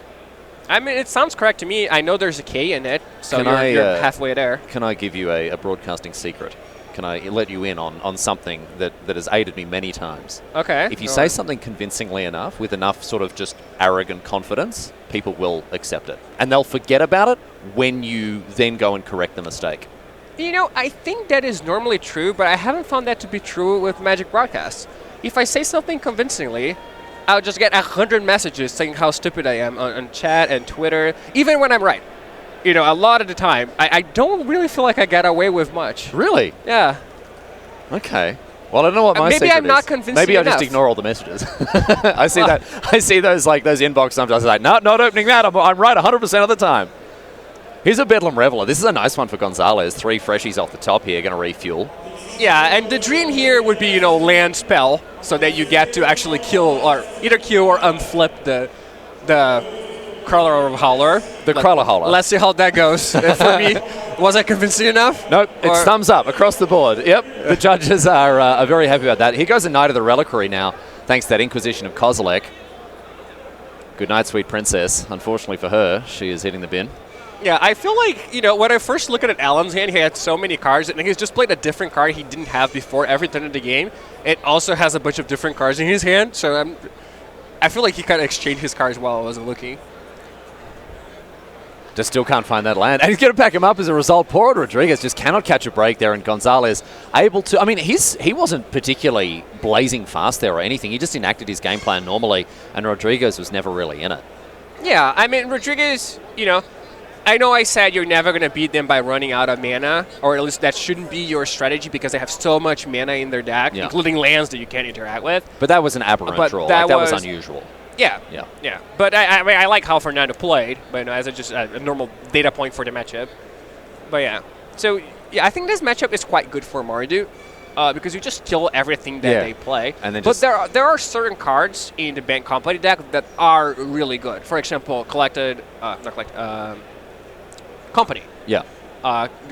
I mean, it sounds correct to me. I know there's a K in it, so Can you're halfway there. Can I give you a broadcasting secret? Can I let you in on something that has aided me many times? Okay. If you say something convincingly enough, with enough sort of just arrogant confidence, people will accept it. And they'll forget about it when you then go and correct the mistake. You know, I think that is normally true, but I haven't found that to be true with Magic Broadcasts. If I say something convincingly, I'll just get 100 messages saying how stupid I am on chat and Twitter, even when I'm right. You know, a lot of the time, I don't really feel like I got away with much. Really? Yeah. Okay. Well, I don't know what my secret is. Maybe I'm not convincing Maybe I enough. just ignore all the messages. I see that. I see those inbox sometimes. I'm like, no, not opening that. I'm right 100% of the time. Here's a Bedlam Reveler. This is a nice one for Gonzalez. 3 freshies off the top here, going to refuel. Yeah, and the dream here would be, land spell, so that you get to actually kill, or either kill or unflip the Crawler or Howler. The Crawler Howler. Let's see how that goes. For me, was I convincing enough? Nope, it's thumbs up across the board. Yep, the judges are very happy about that. Here goes a Knight of the Reliquary now, thanks to that Inquisition of Kozilek. Good night, sweet princess. Unfortunately for her, she is hitting the bin. Yeah, I feel like, when I first looked at Alan's hand, he had so many cards, and he's just played a different card he didn't have before every turn of the game. It also has a bunch of different cards in his hand, so I feel like he kind of exchanged his cards while I wasn't looking. Just still can't find that land. And he's going to pack him up as a result. Poor Rodriguez just cannot catch a break there, and Gonzalez able to... I mean, he wasn't particularly blazing fast there or anything. He just enacted his game plan normally, and Rodriguez was never really in it. Yeah, I mean, Rodriguez, I know I said you're never going to beat them by running out of mana, or at least that shouldn't be your strategy because they have so much mana in their deck, including lands that you can't interact with. But that was an aberrant draw. That was unusual. Yeah. But I like how Fernando played, but as just a normal data point for the matchup. But yeah. So, I think this matchup is quite good for Mardu. Because you just kill everything that they play. And then but there are certain cards in the Band Company deck that are really good. For example, Company. Yeah.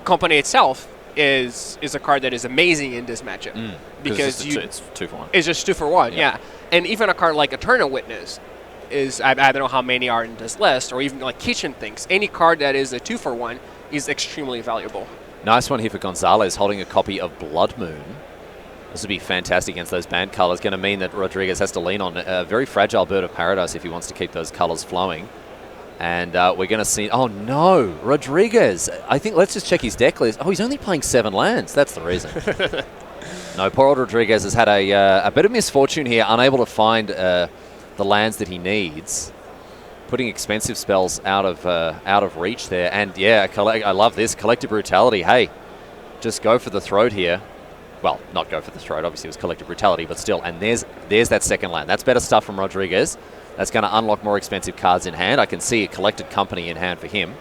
Company itself is a card that is amazing in this matchup. Because it's 2 for 1. It's just 2 for 1, yeah. And even a card like Eternal Witness is, I don't know how many are in this list, or even like Kitchen Things. Any card that is a 2 for 1 is extremely valuable. Nice one here for Gonzalez, holding a copy of Blood Moon. This would be fantastic against those band colors. Going to mean that Rodriguez has to lean on a very fragile Bird of Paradise if he wants to keep those colors flowing. And we're going to see... Oh, no. Rodriguez. I think let's just check his deck list. Oh, he's only playing 7 lands. That's the reason. No, poor old Rodriguez has had a bit of misfortune here, unable to find the lands that he needs. Putting expensive spells out of reach there. And, yeah, I love this. Collective Brutality. Hey, just go for the throat here. Well, not go for the throat. Obviously, it was Collective Brutality, but still. And there's that second land. That's better stuff from Rodriguez. That's going to unlock more expensive cards in hand. I can see a Collected Company in hand for him.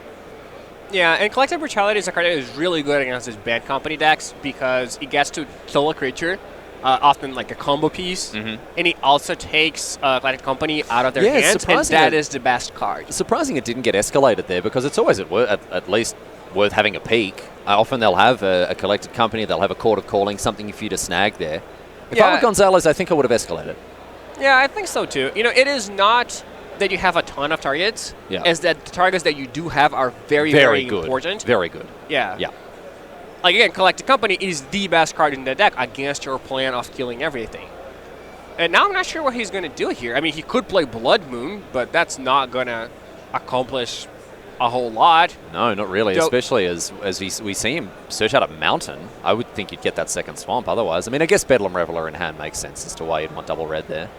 Yeah, and Collective Brutality is a card that is really good against his Bad Company decks because he gets to kill a creature, often like a combo piece, and he also takes Collective Company out of their hands, and that is the best card. Surprising it didn't get escalated there because it's always at least worth having a peek. Often they'll have a Collected Company, they'll have a Court of Calling, something for you to snag there. If I were Gonzalez, I think I would have escalated. Yeah, I think so too. It is not that you have a ton of targets. Yeah. It's that the targets that you do have are very, very good. important. Very good. Yeah. Yeah. Like, again, Collected Company is the best card in the deck against your plan of killing everything. And now I'm not sure what he's going to do here. I mean, he could play Blood Moon, but that's not going to accomplish a whole lot. No, not really, especially as we see him search out a mountain. I would think you'd get that second swamp otherwise. I mean, I guess Bedlam Reveler in hand makes sense as to why you'd want double red there.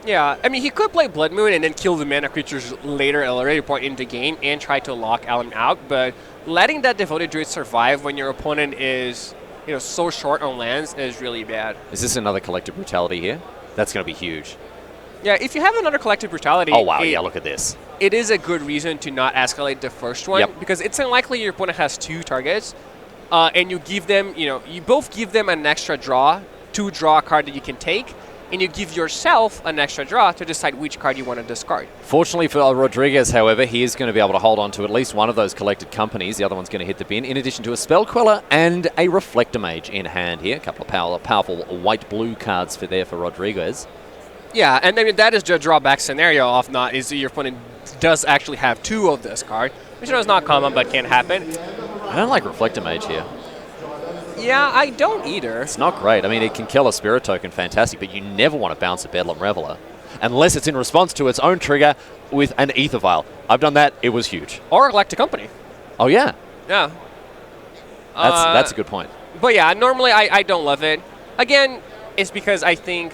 Yeah, I mean, he could play Blood Moon and then kill the mana creatures later at a later point in the game and try to lock Alan out, but letting that Devoted Druid survive when your opponent is, so short on lands is really bad. Is this another Collective Brutality here? That's going to be huge. Yeah, if you have another Collective Brutality... Oh, wow, yeah, look at this. It is a good reason to not escalate the first one, because it's unlikely your opponent has 2 targets, and you give them, you both give them an extra draw to draw a card that you can take, and you give yourself an extra draw to decide which card you want to discard. Fortunately for Rodriguez, however, he is going to be able to hold on to at least one of those Collected Companies. The other one's going to hit the bin, in addition to a Spell Queller and a Reflector Mage in hand here. A couple of powerful white-blue cards for Rodriguez. Yeah, and I mean that is the drawback scenario of not is your opponent does actually have 2 of this card, which is not common but can happen. I don't like Reflector Mage here. Yeah, I don't either. It's not great. I mean, it can kill a Spirit Token, fantastic, but you never want to bounce a Bedlam Reveler unless it's in response to its own trigger with an Ether Vial. I've done that. It was huge. Or Galactic Company. Oh, yeah. Yeah. That's a good point. But yeah, normally I don't love it. Again, it's because I think,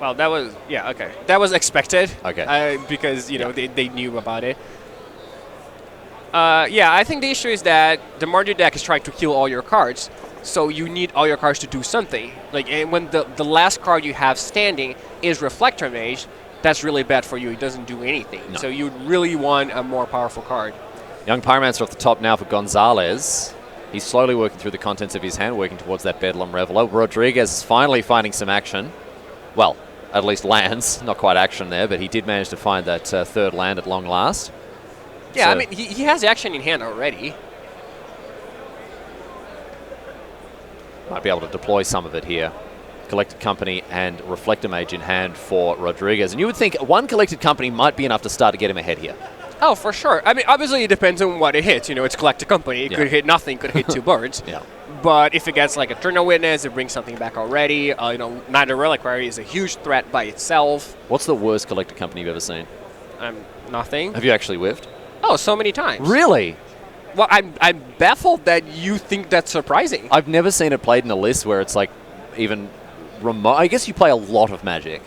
well, that was, yeah, okay. That was expected. Okay. Because, you know, they knew about it. Yeah, I think the issue is that the Mardu deck is trying to kill all your cards. So you need all your cards to do something. Like, and when the last card you have standing is Reflector Mage, that's really bad for you. It doesn't do anything. No. So you really want a more powerful card. Young Pyromancer off the top now for Gonzalez. He's slowly working through the contents of his hand, working towards that Bedlam Reveler. Rodriguez is finally finding some action. Well, at least lands. Not quite action there, but he did manage to find that third land at long last. Yeah, So I mean, he has action in hand already. might be able to deploy some of it here. Collected Company and Reflector Mage in hand for Rodriguez. And you would think one Collected Company might be enough to start to get him ahead here. Oh, for sure. I mean, obviously it depends on what it hits. You know, it's Collected Company. It could hit nothing, could hit 2 birds. Yeah. But if it gets like a Eternal Witness, it brings something back already. You know, Neither Reliquary is a huge threat by itself. What's the worst Collected Company you've ever seen? Nothing. Have you actually whiffed? Oh, so many times. Really? Well, I'm baffled that you think that's surprising. I've never seen it played in a list where it's like even remote. I guess you play a lot of Magic.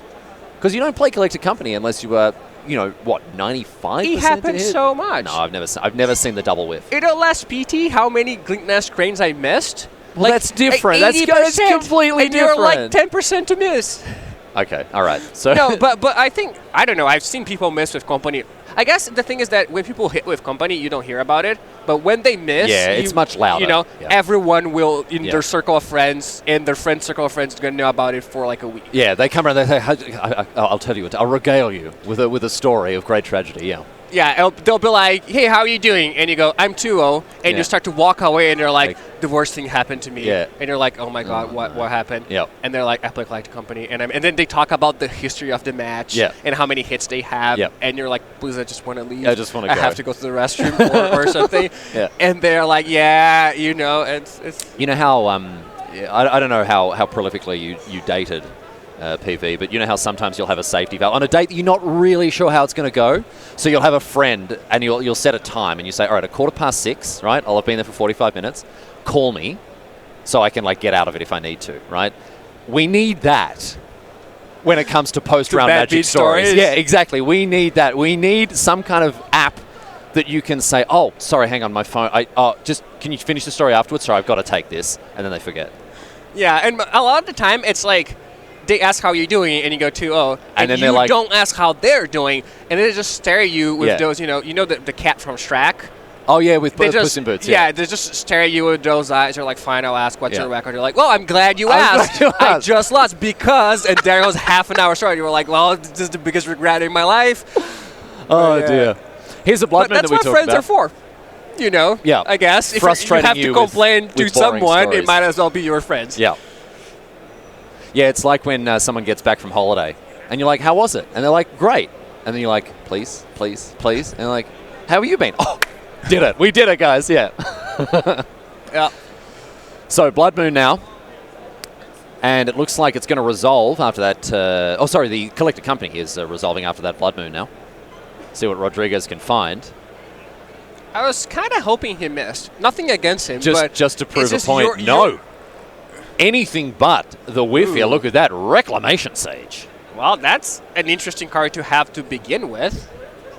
Because you don't play Collected Company unless you are, you know, what, 95%? It happens so much. No, I've never seen the double whiff. You know, last PT, how many Glintnest Cranes I missed? Well, like, that's different. Like that's completely and different. And you're like 10% to miss. Okay, all right. So no, but I think, I don't know, I've seen people miss with Company. I guess the thing is that when people hit with Company, you don't hear about it. But when they miss, it's much louder. You know, everyone will, in their circle of friends, and their friend's circle of friends, are going to know about it for like a week. Yeah, they come around, they say, I'll tell you, I'll regale you with a story of great tragedy, yeah. Yeah, they'll be like, hey, how are you doing? And you go, I'm 2-0. And you start to walk away, and they're like, the worst thing happened to me. Yeah. And you're like, oh, my God, what happened? Yep. And they're like, I play Collected Company. And then they talk about the history of the match and how many hits they have. Yep. And you're like, please, I just want to leave. I just want to go. I have to go to the restroom or something. Yeah. And they're like, yeah, you know. It's you know how, I don't know how prolifically you dated PV, but you know how sometimes you'll have a safety valve on a date that you're not really sure how it's going to go. So you'll have a friend and you'll set a time and you say, all right, at 6:15, right? I'll have been there for 45 minutes. Call me so I can like get out of it if I need to, right? We need that when it comes to post-round Magic stories. Yeah, exactly. We need that. We need some kind of app that you can say, oh, sorry, hang on, my phone. Can you finish the story afterwards? Sorry, I've got to take this. And then they forget. Yeah, and a lot of the time it's like, they ask how you're doing, and you go 2-0, and then you don't ask how they're doing, and they just stare at you with those, you know the cat from Shrek. Oh yeah, with Puss in Boots. Yeah, they just stare at you with those eyes. They're like, fine, I'll ask what's your record. You're like, well, I'm glad you asked. I just lost because, and there goes half an hour story. You were like, well, this is the biggest regret in my life. Oh dear. Here's a Blood Moon that we talked about. That's what friends are for. You know, I guess. If you have to complain to someone, it might as well be your friends. Yeah. Yeah, it's like when someone gets back from holiday, and you're like, how was it? And they're like, great. And then you're like, please, please, please. And they're like, how have you been? Oh, did it. We did it, guys. Yeah. Yeah. So, Blood Moon now. And it looks like it's going to resolve after that. The Collected Company is resolving after that Blood Moon now. See what Rodriguez can find. I was kind of hoping he missed. Nothing against him, but just to prove a point, no. Anything but the whiff here. Look at that. Reclamation Sage. Well, that's an interesting card to have to begin with.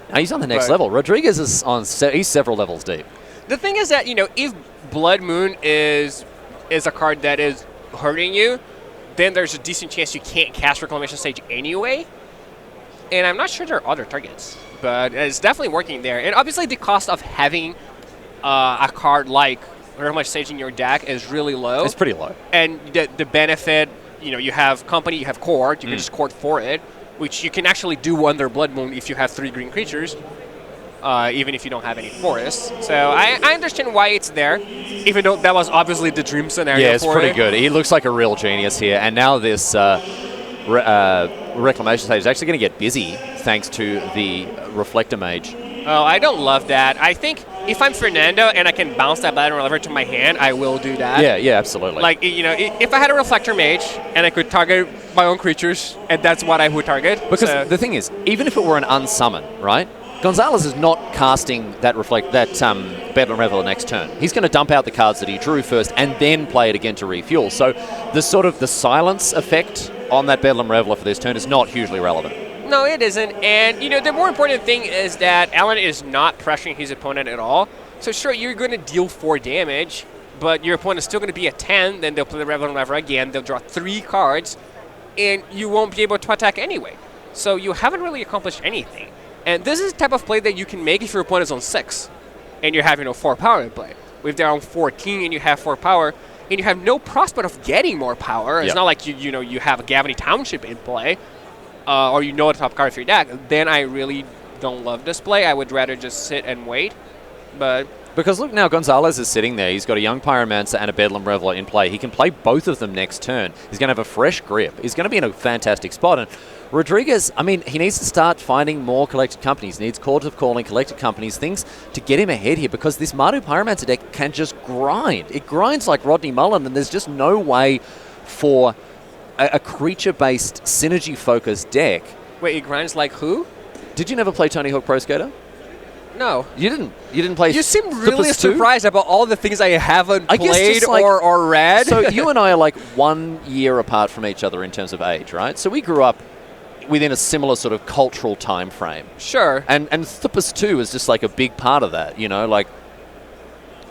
Now he's on the next level. Rodriguez is he's several levels deep. The thing is that, if Blood Moon is a card that is hurting you, then there's a decent chance you can't cast Reclamation Sage anyway. And I'm not sure there are other targets, but it's definitely working there. And obviously the cost of having a card like Reclamation Sage in your deck is really low. It's pretty low. And the benefit, you have Company, you have Court, you can just Court for it, which you can actually do under Blood Moon if you have 3 green creatures, even if you don't have any forests. So I understand why it's there, even though that was obviously the dream scenario. Yeah, it's pretty good. He looks like a real genius here. And now this reclamation stage is actually going to get busy thanks to the Reflector Mage. Oh, I don't love that. I think if I'm Fernando and I can bounce that Battle Lever to my hand, I will do that. Yeah, absolutely. Like, if I had a Reflector Mage and I could target my own creatures, and that's what I would target. Because the thing is, even if it were an unsummon, right? Gonzalez is not casting that Bedlam Reveler next turn. He's going to dump out the cards that he drew first and then play it again to refuel. So the sort of the silence effect on that Bedlam Reveler for this turn is not hugely relevant. No, it isn't. And, the more important thing is that Alan is not pressuring his opponent at all. So, sure, you're going to deal 4 damage, but your opponent is still going to be at 10. Then they'll play the Reveler Lever again. They'll draw 3 cards, and you won't be able to attack anyway. So you haven't really accomplished anything. And this is the type of play that you can make if your opponent is on 6, and you have, 4 power in play. If they're on 14 and you have 4 power, and you have no prospect of getting more power, it's not like you have a Gavany Township in play, or a top card for your deck, then I really don't love this play. I would rather just sit and wait. But because look now, Gonzalez is sitting there. He's got a young Pyromancer and a Bedlam Reveler in play. He can play both of them next turn. He's going to have a fresh grip. He's going to be in a fantastic spot. And Rodriguez, he needs to start finding more collected companies. He needs Court of Calling, collected companies, things to get him ahead here, because this Mardu Pyromancer deck can just grind. It grinds like Rodney Mullen, and there's just no way for a creature-based, synergy-focused deck. Wait, it grinds like who? Did you never play Tony Hawk Pro Skater? No. You didn't? You didn't play You seem really Flippers 2? surprised about all the things I haven't played like, or read. So you and I are like 1 year apart from each other in terms of age, right? So we grew up within a similar sort of cultural time frame. Sure. And Flippers 2 is just like a big part of that, like...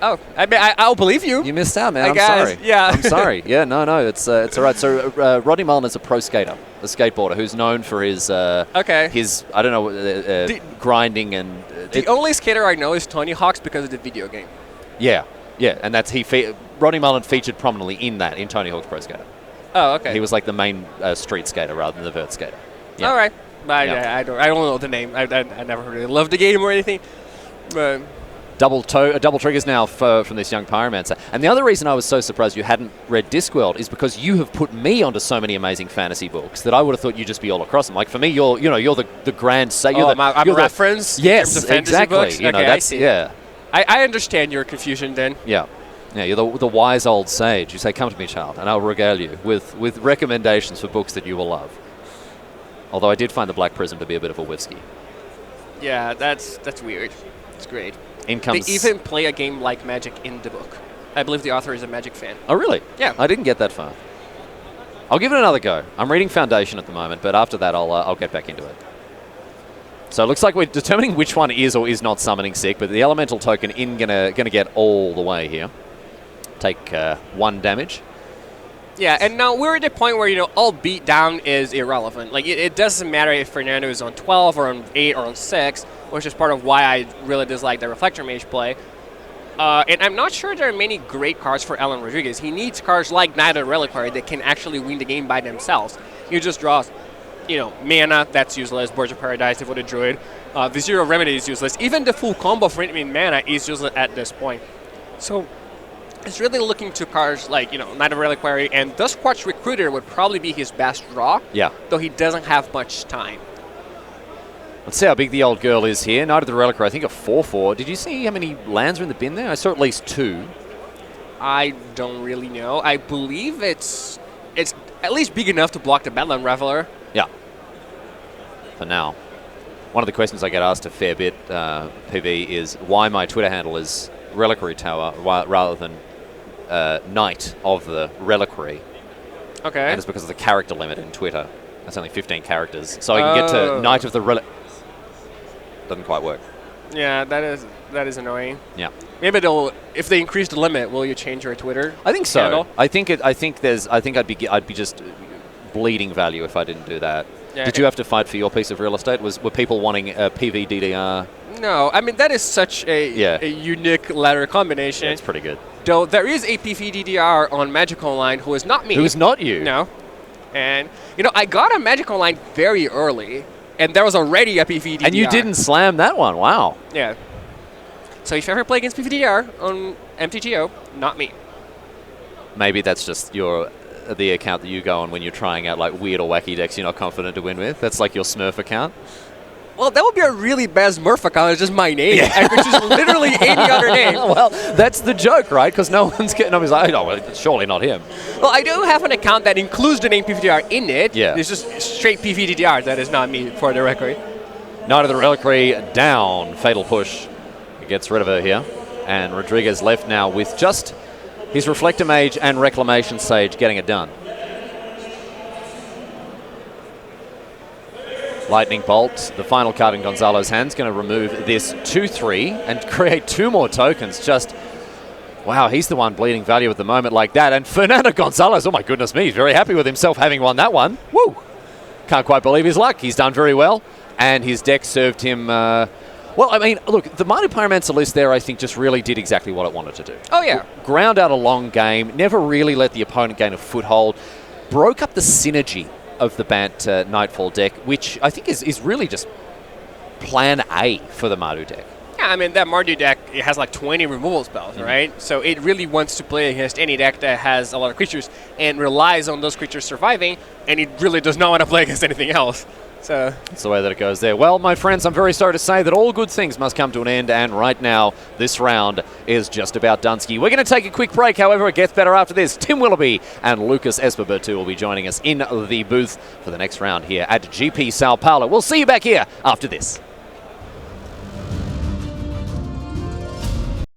Oh, I'll believe you. You missed out, man. I'm guess, sorry. yeah. I'm sorry. Yeah, no, it's all right. So Rodney Mullen is a pro skater, a skateboarder who's known for his his grinding and the only skater I know is Tony Hawk's because of the video game. Yeah, and that's Rodney Mullen featured prominently in Tony Hawk's Pro Skater. Oh, okay. He was like the main street skater rather than the vert skater. Yeah. All right, I don't know the name. I never really loved the game or anything, but. Double triggers now from this young Pyromancer. And the other reason I was so surprised you hadn't read Discworld is because you have put me onto so many amazing fantasy books that I would have thought you'd just be all across them. Like for me, you're the grand say. I'm a reference. Yes, in terms of fantasy books? Okay, I see. Yeah. I understand your confusion then. Yeah. Yeah, you're the wise old sage. You say, "Come to me, child, and I'll regale you with recommendations for books that you will love." Although I did find the Black Prism to be a bit of a whiskey. Yeah, that's weird. It's great. They even play a game like Magic in the book. I believe the author is a Magic fan. Oh, really? Yeah. I didn't get that far. I'll give it another go. I'm reading Foundation at the moment, but after that, I'll get back into it. So it looks like we're determining which one is or is not summoning sick, but the Elemental token gonna get all the way here. Take 1 damage. Yeah, and now we're at the point where, all beat down is irrelevant. Like, it doesn't matter if Fernando is on 12 or on 8 or on 6, which is part of why I really dislike the Reflector Mage play. And I'm not sure there are many great cards for Alan Rodriguez. He needs cards like Knight of the Reliquary that can actually win the game by themselves. He just draws, mana, that's useless. Boards of Paradise, Devoted Druid. The Zero Remedy is useless. Even the full combo for mana is useless at this point. So it's really looking to cards like, Knight of Reliquary, and Duskwatch Recruiter would probably be his best draw. Yeah. Though he doesn't have much time. Let's see how big the old girl is here. Knight of the Reliquary, I think a 4/4. Did you see how many lands are in the bin there? I saw at least 2. I don't really know. I believe it's at least big enough to block the Bedlam Reveler. Yeah. For now. One of the questions I get asked a fair bit, PV, is why my Twitter handle is Reliquary Tower rather than Knight of the Reliquary. Okay. And it's because of the character limit in Twitter. That's only 15 characters. So I can get to Knight of the Reliquary. Doesn't quite work. Yeah, that is annoying. Yeah. Maybe if they increase the limit, will you change your Twitter? I think so. handle? I think I'd be just bleeding value if I didn't do that. Yeah, Did you have to fight for your piece of real estate? Were people wanting a PVDDR? No, that is such a unique letter combination. Yeah, it's pretty good. Though there is a PVDDR on Magic Online who is not me. Who is not you? No. And, I got a Magic Online very early, and there was already a PVDR. And you didn't slam that one. Wow. Yeah. So if you ever play against PVDR on MTGO, not me. Maybe that's just your the account that you go on when you're trying out like weird or wacky decks you're not confident to win with? That's like your Smurf account? Well, that would be a really bad Smurf account. It's just my name. I could choose literally any other name. Well, that's the joke, right? Because no one's getting up. He's like, oh, well, surely not him. Well, I do have an account that includes the name PVDR in it. Yeah. It's just straight PVDR. That is not me, for the record. Knight of the Reliquary down. Fatal Push. He gets rid of her here. And Rodriguez left now with just his Reflector Mage and Reclamation Sage getting it done. Lightning Bolt, the final card in Gonzalo's hands, going to remove this 2-3 and create 2 more tokens. Just, wow, he's the one bleeding value at the moment like that. And Fernando Gonzalez, oh my goodness me, he's very happy with himself having won that one. Woo! Can't quite believe his luck. He's done very well. And his deck served him, well, I mean, look, the Mighty Pyromancer list there, I think, just really did exactly what it wanted to do. Oh, yeah. Ground out a long game, never really let the opponent gain a foothold, broke up the synergy of the Bant Nightfall deck, which I think is really just plan A for the Mardu deck. Yeah, I mean, that Mardu deck, it has like 20 removal spells, right? So it really wants to play against any deck that has a lot of creatures and relies on those creatures surviving, and it really does not want to play against anything else. So that's the way that it goes there. Well, my friends, I'm very sorry to say that all good things must come to an end, and right now, this round is just about Dunsky. We're going to take a quick break, however, it gets better after this. Tim Willoughby and Lucas Esperbertu will be joining us in the booth for the next round here at GP Sao Paulo. We'll see you back here after this.